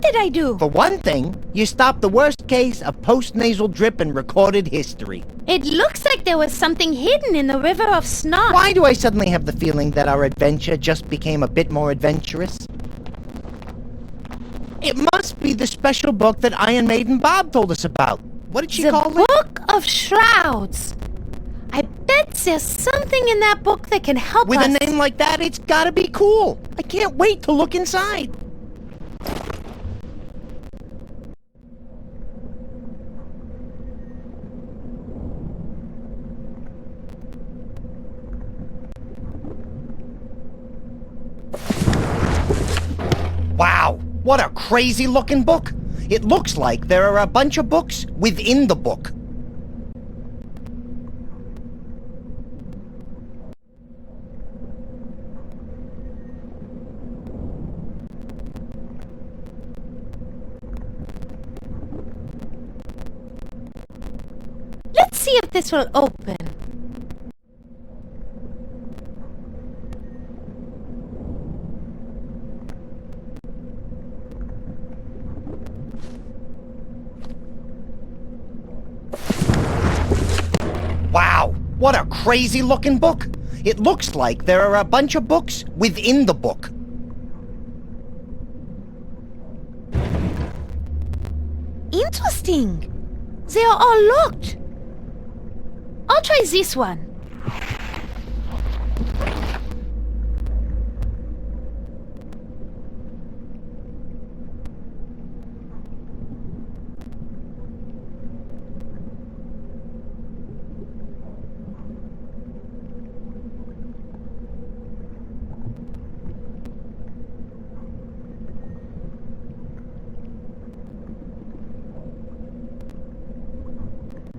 did I do? For one thing, you stopped the worst case of post-nasal drip in recorded history. It looks like there was something hidden in the river of snot. Why do I suddenly have the feeling that our adventure just became a bit more adventurous? It must be the special book that Iron Maiden Bob told us about. What did she call it? The Book of Shrouds. I bet there's something in that book that can help With us. a name like that, it's gotta be cool. I can't wait to look inside. Wow, what a crazy looking book. It looks like there are a bunch of books within the book. Let's see if this will open. Wow, what a crazy looking book. It looks like there are a bunch of books within the book. Interesting. They are all locked. I'll try this one.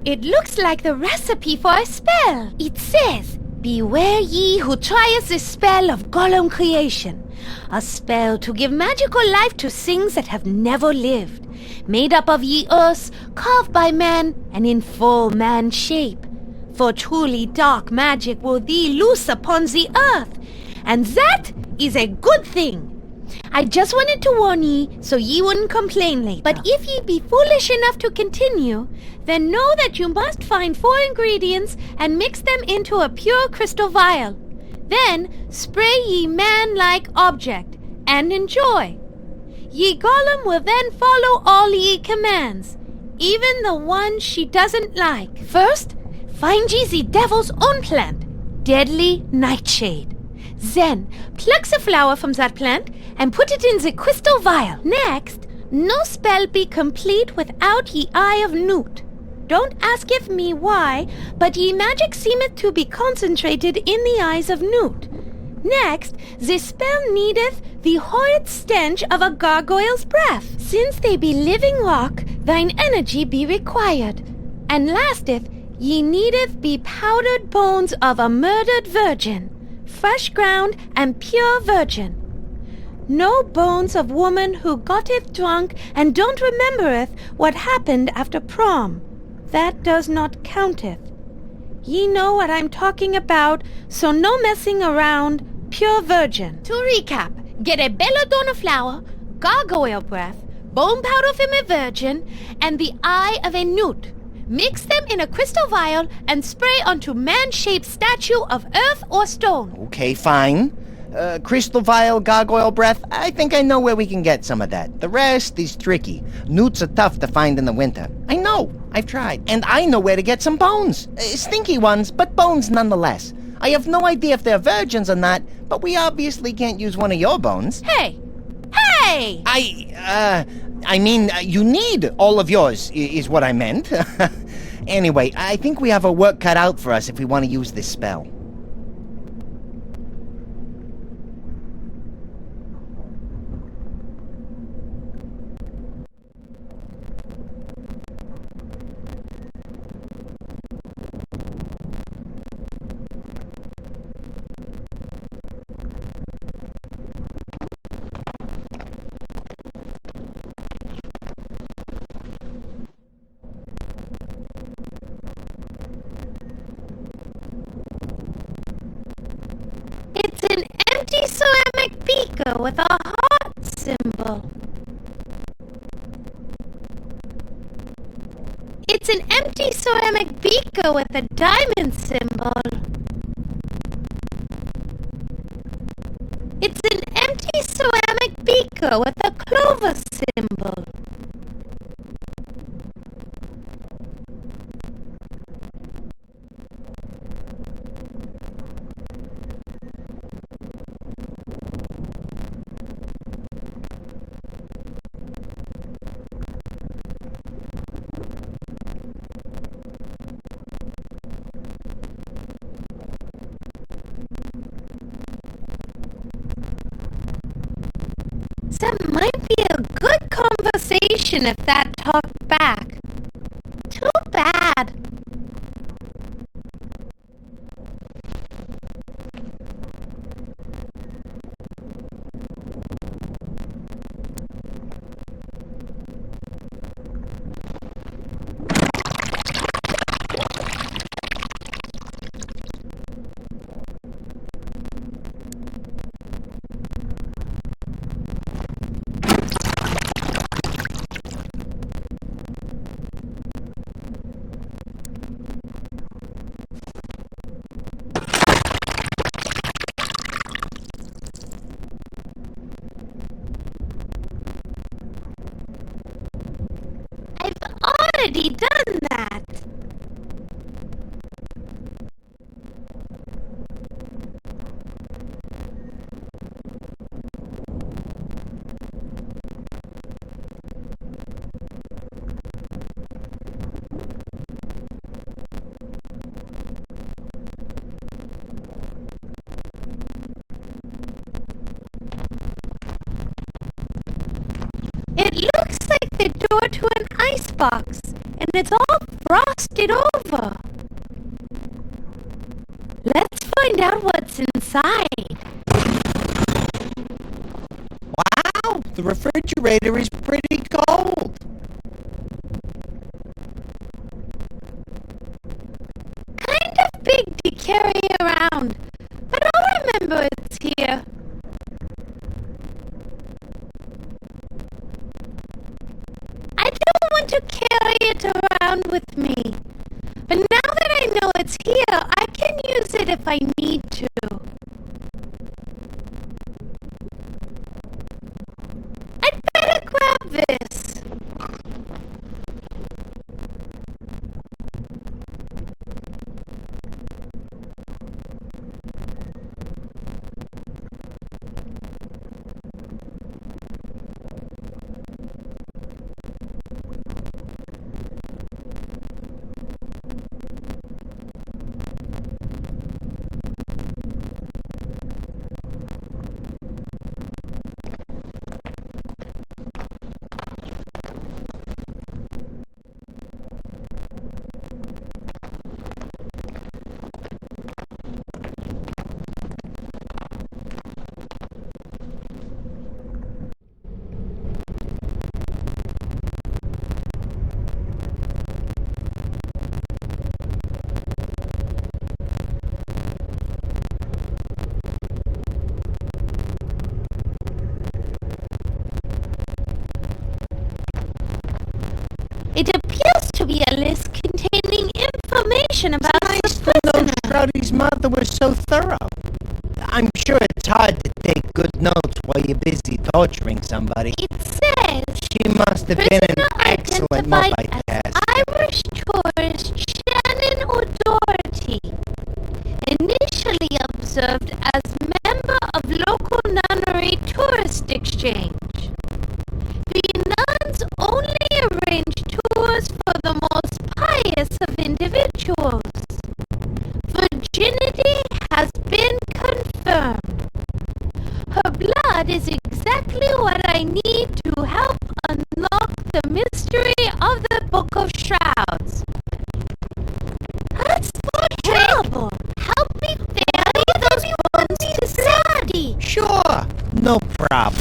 It looks like the recipe for a spell. It says, "Beware ye who trieth the spell of Gollum creation. A spell to give magical life to things that have never lived. Made up of ye earths, carved by man, and in full man shape. For truly dark magic will thee loose upon the earth. And that is a good thing. I just wanted to warn ye, so ye wouldn't complain later. But if ye be foolish enough to continue, then know that you must find 4 ingredients and mix them into a pure crystal vial. Then spray ye man-like object, and enjoy. Ye Gollum will then follow all ye commands, even the ones she doesn't like. First, find ye the devil's own plant, Deadly Nightshade. Then, pluck the flower from that plant and put it in the crystal vial. Next, no spell be complete without ye Eye of Newt. Don't ask of me why, but ye magic seemeth to be concentrated in the eyes of Newt. Next, the spell needeth the horrid stench of a gargoyle's breath. Since they be living rock, thine energy be required. And lasteth, ye needeth be powdered bones of a murdered virgin, fresh ground and pure virgin. No bones of woman who gotteth drunk and don't remembereth what happened after prom. That does not counteth. Ye know what I'm talking about, so no messing around, pure virgin. To recap, get a belladonna flower, gargoyle breath, bone powder from a virgin, and the eye of a newt. Mix them in a crystal vial and spray onto man-shaped statue of earth or stone. Okay, fine. Crystal vial, gargoyle breath, I think I know where we can get some of that. The rest is tricky. Newts are tough to find in the winter. I know, I've tried. And I know where to get some bones. Stinky ones, but bones nonetheless. I have no idea if they're virgins or not, but we obviously can't use one of your bones. Hey! Hey! I mean, you need all of yours, is what I meant. Anyway, I think we have our work cut out for us if we want to use this spell. It's an empty ceramic beaker with a heart symbol. It's an empty ceramic beaker with a diamond symbol. It's an empty ceramic beaker with a clover symbol. That might be a good conversation if that talked back. Too bad. Already done that. It looks like the door to an icebox, and it's all frosted over. Let's find out what's inside. Wow, the refrigerator is pretty cold. Kind of big to carry around, but I'll remember it's here. I don't want to carry it around with me, but now that I know it's here, I can use it if I need to. I'd better grab this. It appears to be a list containing information about Nice the to know prisoner. Shroudy's mother was so thorough. I'm sure it's hard to take good notes while you're busy torturing somebody. It says She must have been an prisoner excellent identified as multitasker. Irish tourist Shannon O'Doherty, initially observed as member of local nunnery tourist exchange. The nuns only arrange tours for the most pious of individuals. Virginity has been confirmed. Her blood is exactly what I need to help unlock the mystery of the Book of Shrouds. That's terrible. Help me ferry those ones to safety. Sure, no problem.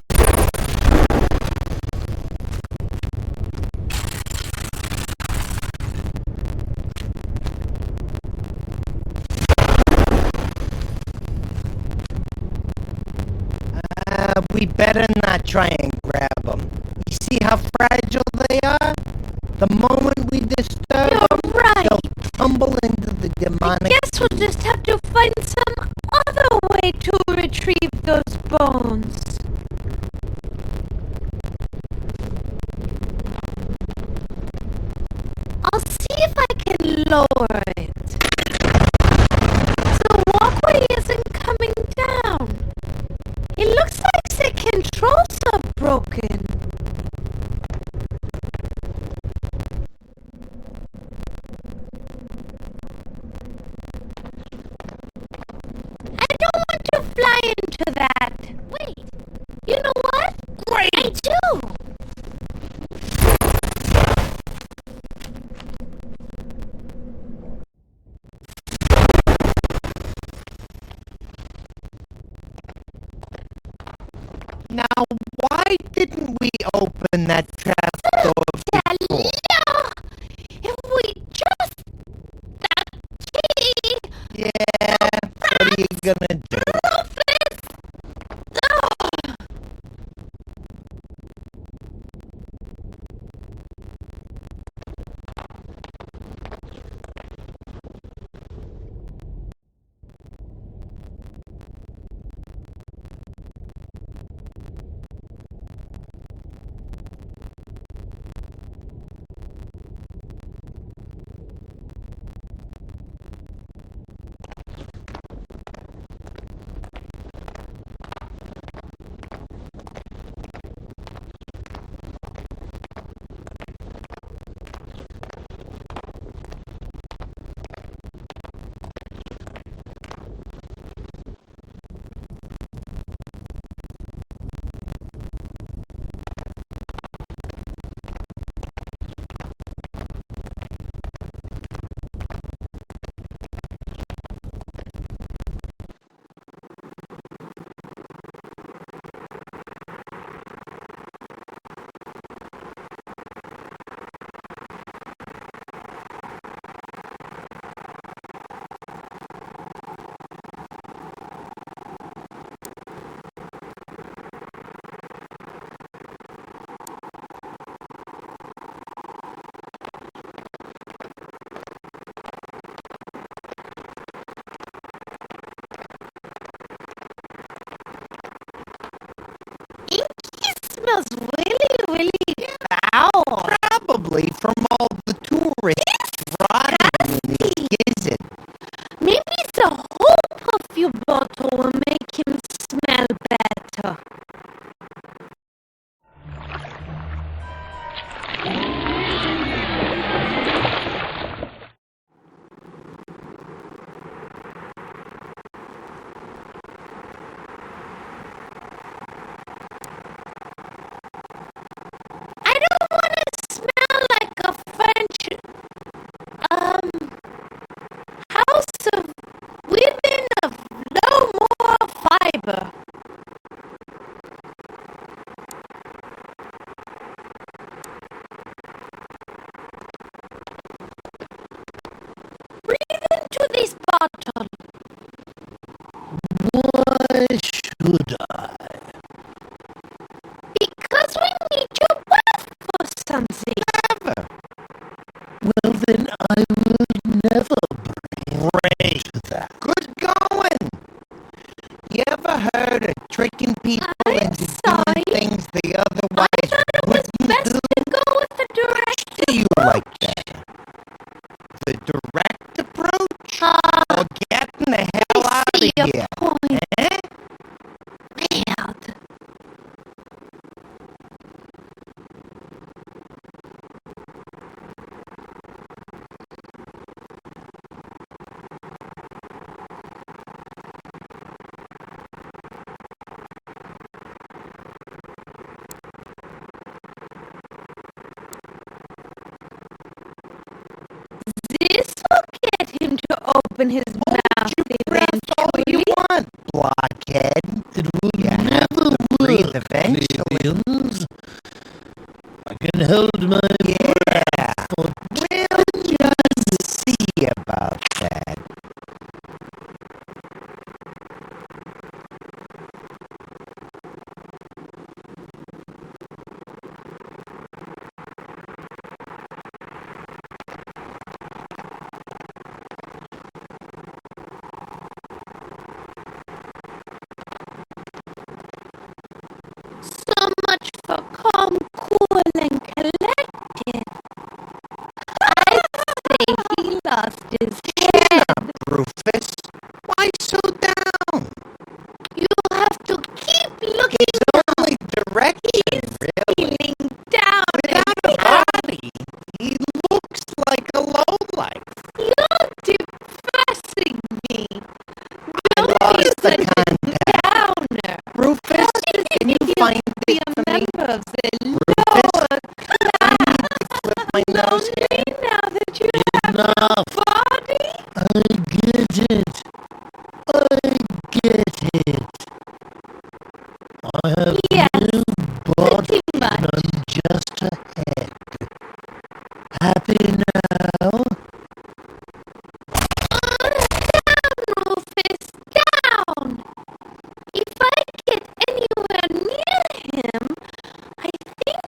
We better not try and grab them. You see how fragile they are? The moment we disturb guess we'll just have to find some other way to retrieve those bones. I'll see if I can lower it. The walkway isn't coming down. It looks like the controls are broken. I don't want to fly into that. Wait, you know what? Wait! I do! Now, why didn't we open that trap door before? If we just... that key... Yeah, what are you gonna do? Smells really foul. Probably from all the tourists rotting in the gizzard. Maybe the whole perfume bottle will make him smell better. Breathe into this bottle. Why should I? Because we need your breath for something. Never. Well, then I will never breathe to that. Good going. You ever heard of tricking people I'm into sorry. doing things they otherwise I thought it was best to go with the direction. do you like that? The direct approach? Or getting the hell out of your here? point. Eh? Weird. This will get him to open his mouth All you eventually. want, blockhead. It will You have never to breathe work, eventually. aliens. I can hold my Yeah. We'll just see about that. Downer. Rufus, can you find Be it a for me? member of the Rufus, lower class. flip my nose here. Lonely now that you have Enough. a body. I get it. I get it. I have Yes, no body pretty much. and I'm just a head. Happy now? Down, Rufus, down! If I get anywhere near him, I think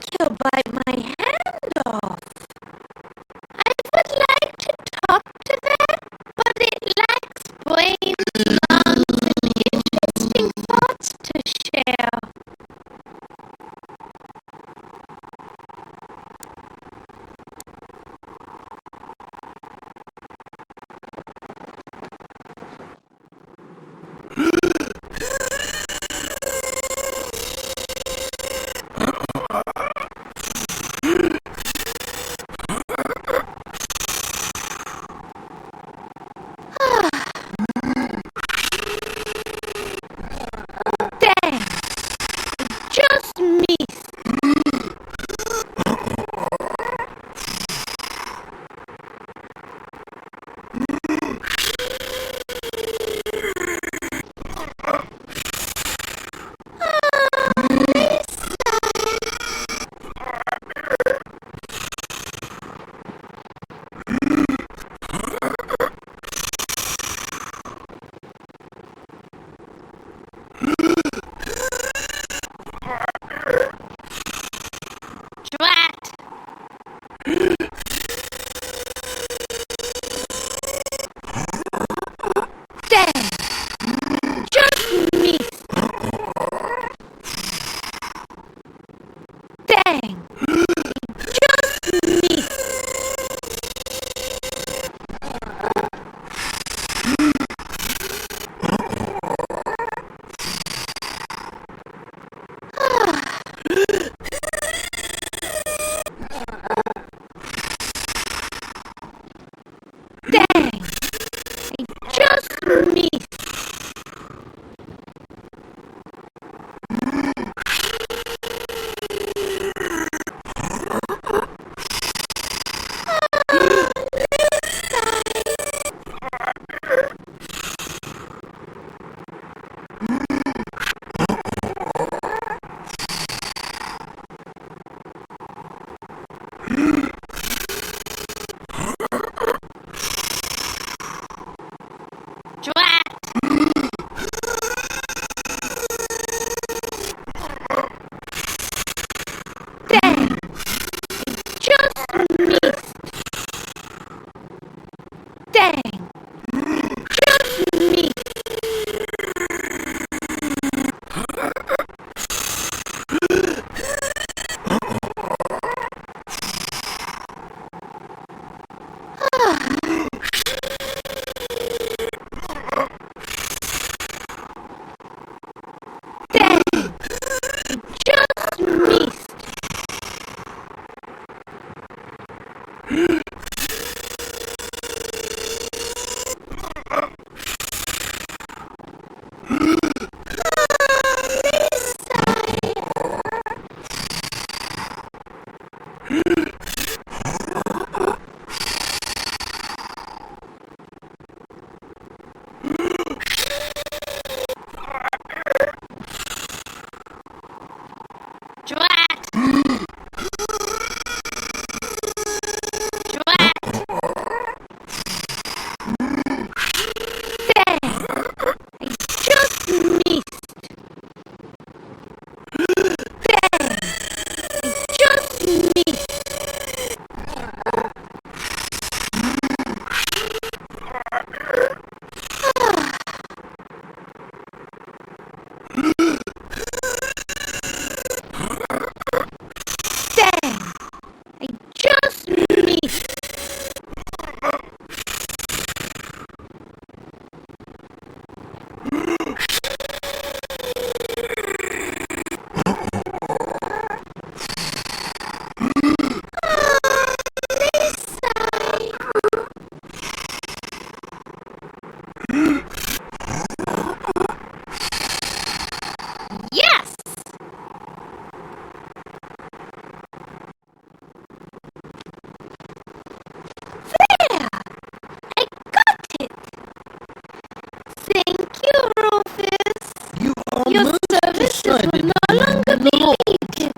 horses will no longer be needed.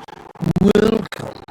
Welcome.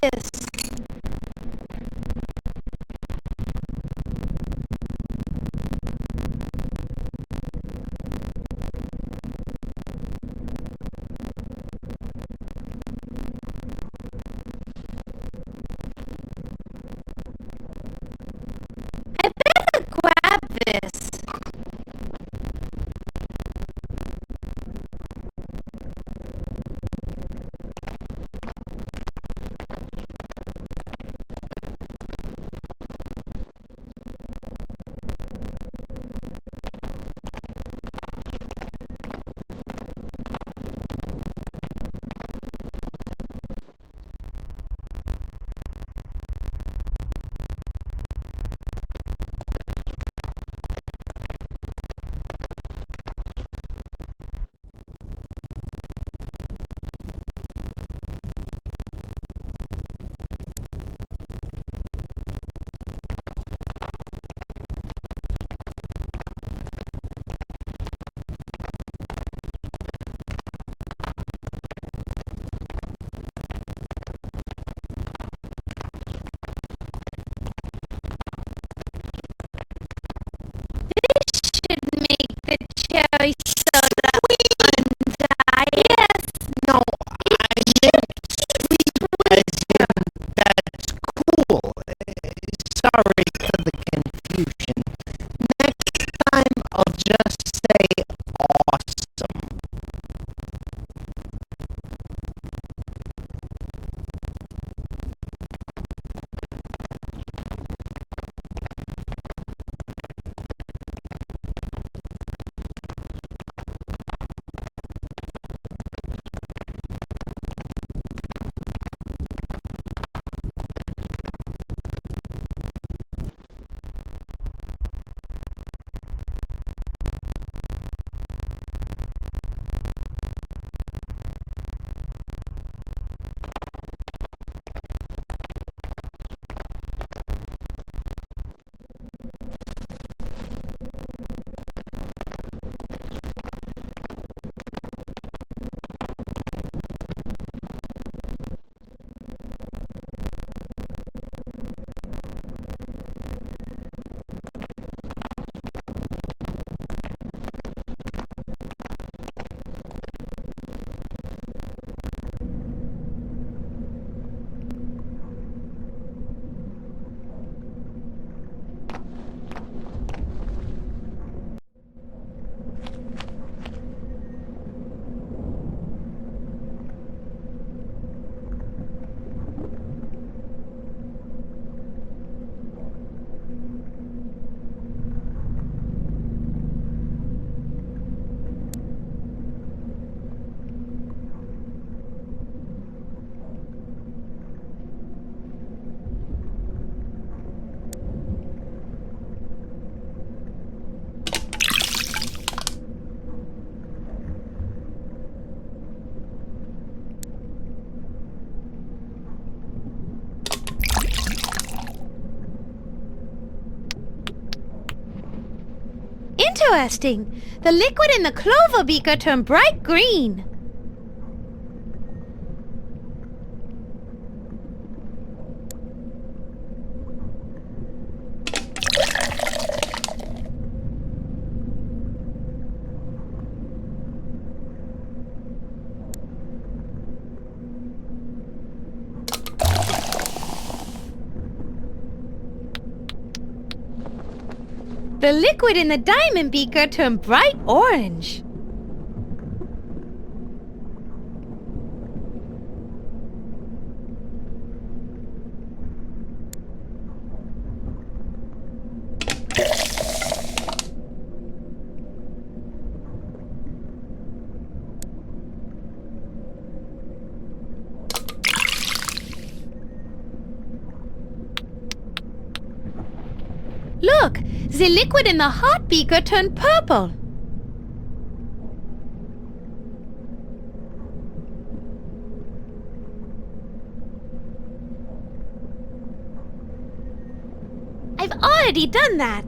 this? I better grab this. Should make the cherry soda untie. Yes. No, I meant sweet as in that's cool. Sorry for the confusion. Next time I'll just say awesome. Interesting. The liquid in the clover beaker turned bright green. The liquid in the diamond beaker turned bright orange. Look, the liquid in the hot beaker turned purple. I've already done that.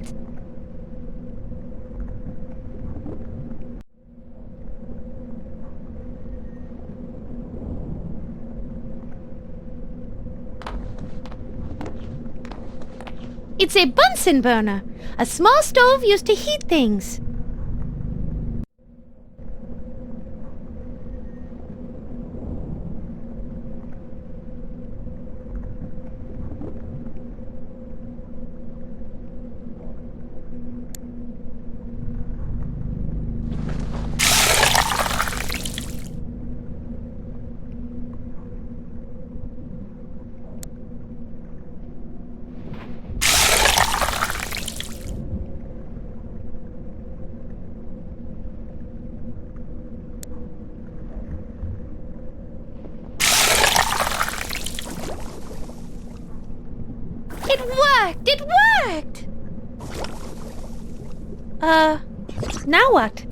It's a Bunsen burner, a small stove used to heat things. It worked! It worked! Now what?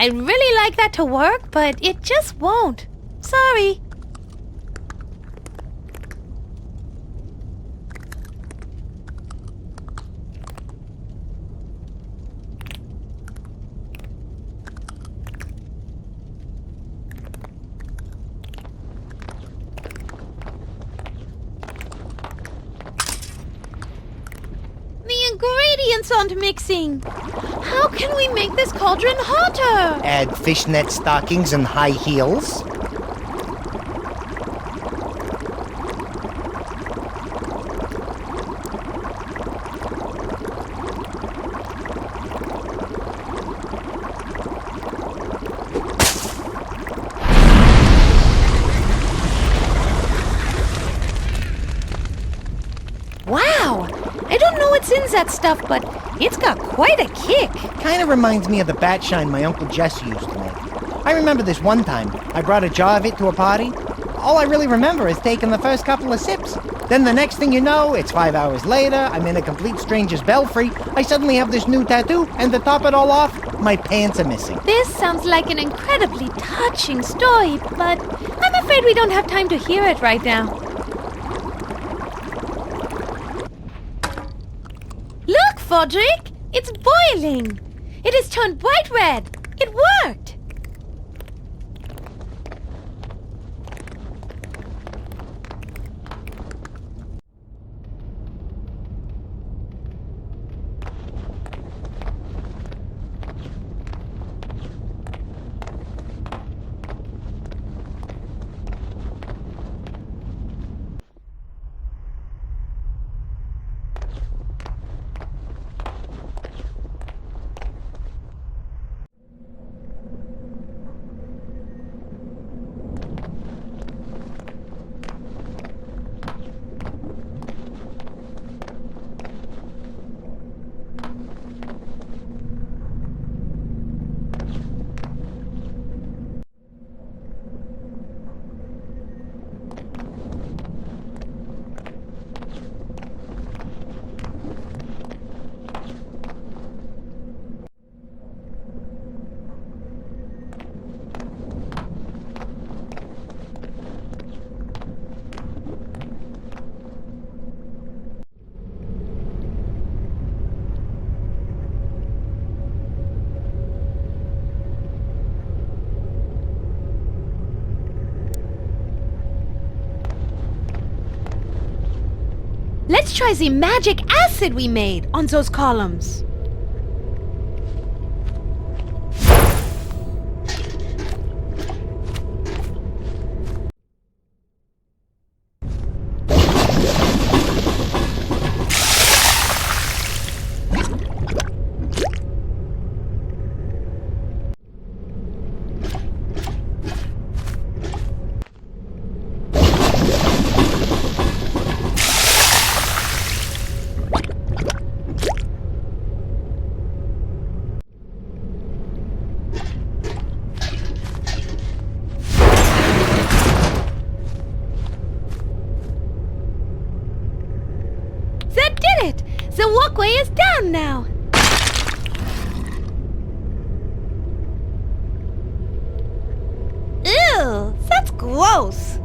I'd really like that to work, but it just won't. Sorry. Ingredients aren't mixing. How can we make this cauldron hotter? Add fishnet stockings and high heels. Wow! I don't know what's in that stuff, but it's got quite a kick. Kind of reminds me of the bat shine my Uncle Jesse used to make. I remember this one time, I brought a jar of it to a party. All I really remember is taking the first couple of sips. Then the next thing you know, it's 5 hours later, I'm in a complete stranger's belfry, I suddenly have this new tattoo, and to top it all off, my pants are missing. This sounds like an incredibly touching story, but I'm afraid we don't have time to hear it right now. Look, Fodrick! It's boiling! It has turned bright red! It worked! Let's try the magic acid we made on those columns. The walkway is down now. Ew, that's gross.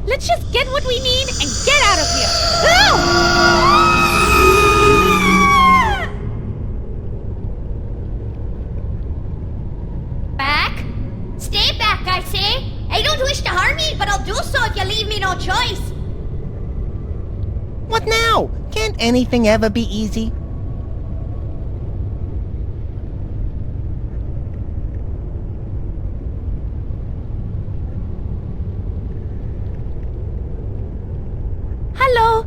Let's just get what we need and get out of here. Back? Stay back, I say. I don't wish to harm you, but I'll do so if you leave me no choice. What now? Can't anything ever be easy? Hello,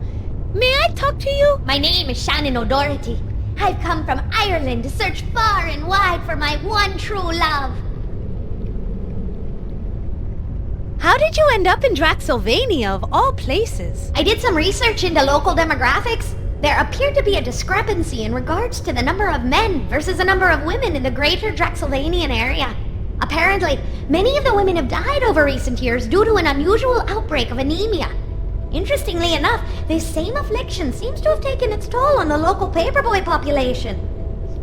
may I talk to you? My name is Shannon O'Doherty. I've come from Ireland to search far and wide for my one true love. How did you end up in Draxylvania, of all places? I did some research into local demographics. There appeared to be a discrepancy in regards to the number of men versus the number of women in the greater Draxylvanian area. Apparently, many of the women have died over recent years due to an unusual outbreak of anemia. Interestingly enough, this same affliction seems to have taken its toll on the local paperboy population.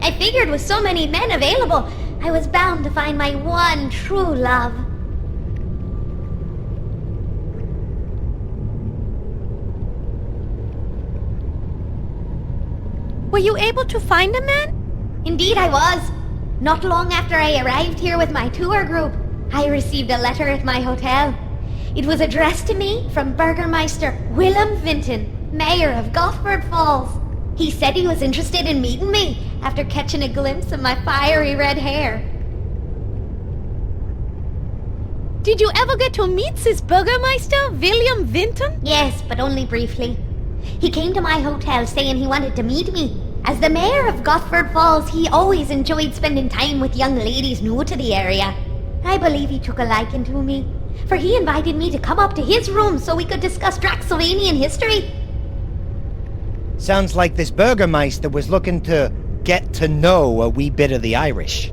I figured with so many men available, I was bound to find my one true love. Were you able to find a man? Indeed I was. Not long after I arrived here with my tour group, I received a letter at my hotel. It was addressed to me from Burgermeister Willem Vinton, Mayor of Gothford Falls. He said he was interested in meeting me after catching a glimpse of my fiery red hair. Did you ever get to meet this Burgermeister, William Vinton? Yes, but only briefly. He came to my hotel saying he wanted to meet me. As the mayor of Gothford Falls, he always enjoyed spending time with young ladies new to the area. I believe he took a liking to me, for he invited me to come up to his room so we could discuss Draxylvanian history. Sounds like this Burgermeister was looking to get to know a wee bit of the Irish.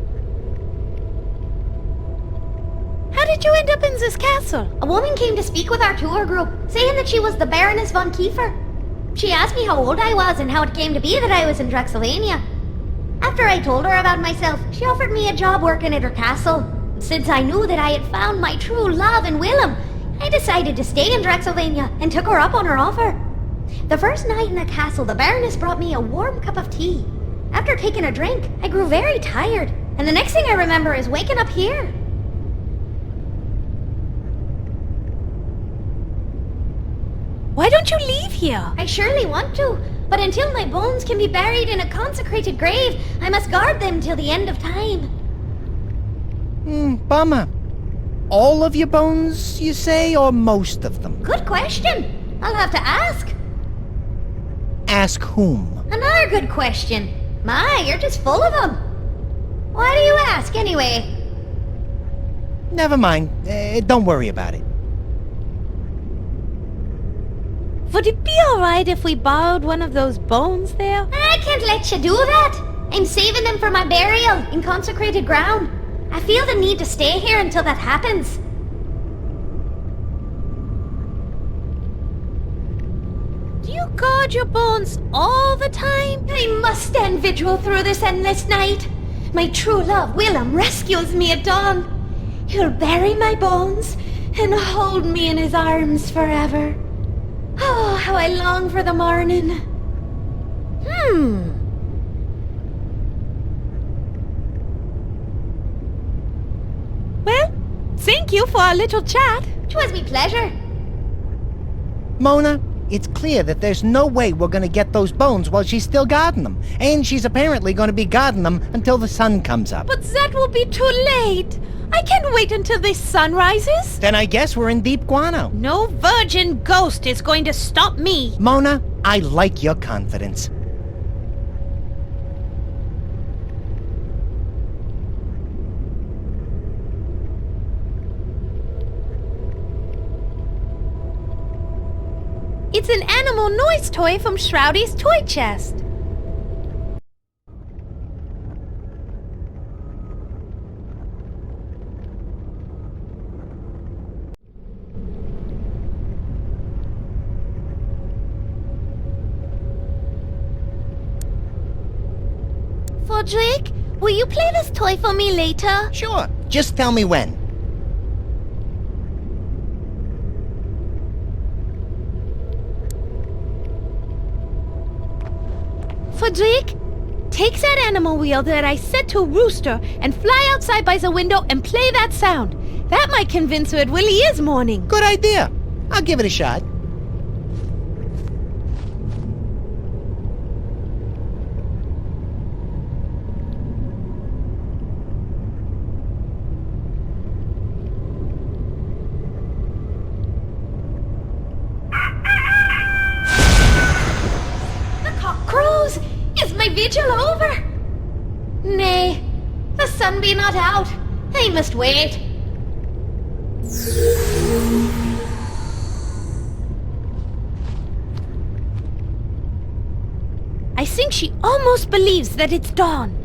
How did you end up in this castle? A woman came to speak with our tour group, saying that she was the Baroness von Kiefer. She asked me how old I was and how it came to be that I was in Draxylvania. After I told her about myself, she offered me a job working at her castle. Since I knew that I had found my true love in Willem, I decided to stay in Draxylvania and took her up on her offer. The first night in the castle, the Baroness brought me a warm cup of tea. After taking a drink, I grew very tired, and the next thing I remember is waking up here. Why don't you leave here? I surely want to, but until my bones can be buried in a consecrated grave, I must guard them till the end of time. Bummer. All of your bones, you say, or most of them? Good question. I'll have to ask. Ask whom? Another good question. My, you're just full of them. Why do you ask, anyway? Never mind. Don't worry about it. Would it be alright if we borrowed one of those bones there? I can't let you do that. I'm saving them for my burial in consecrated ground. I feel the need to stay here until that happens. Do you guard your bones all the time? I must stand vigil through this endless night. My true love, Willem, rescues me at dawn. He'll bury my bones and hold me in his arms forever. Oh, how I long for the morning. Well, thank you for our little chat. 'Twas me pleasure. Mona, it's clear that there's no way we're gonna get those bones while she's still guarding them. And she's apparently gonna be guarding them until the sun comes up. But that will be too late. I can't wait until the sun rises. Then I guess we're in deep guano. No virgin ghost is going to stop me. Mona, I like your confidence. It's an animal noise toy from Shroudy's toy chest. Fodrick, will you play this toy for me later? Sure, just tell me when. Fodrick, take that animal wheel that I set to Rooster and fly outside by the window and play that sound. That might convince her it really is morning. Good idea. I'll give it a shot. Crows! Is my vigil over? Nay, the sun be not out. I must wait. I think she almost believes that it's dawn.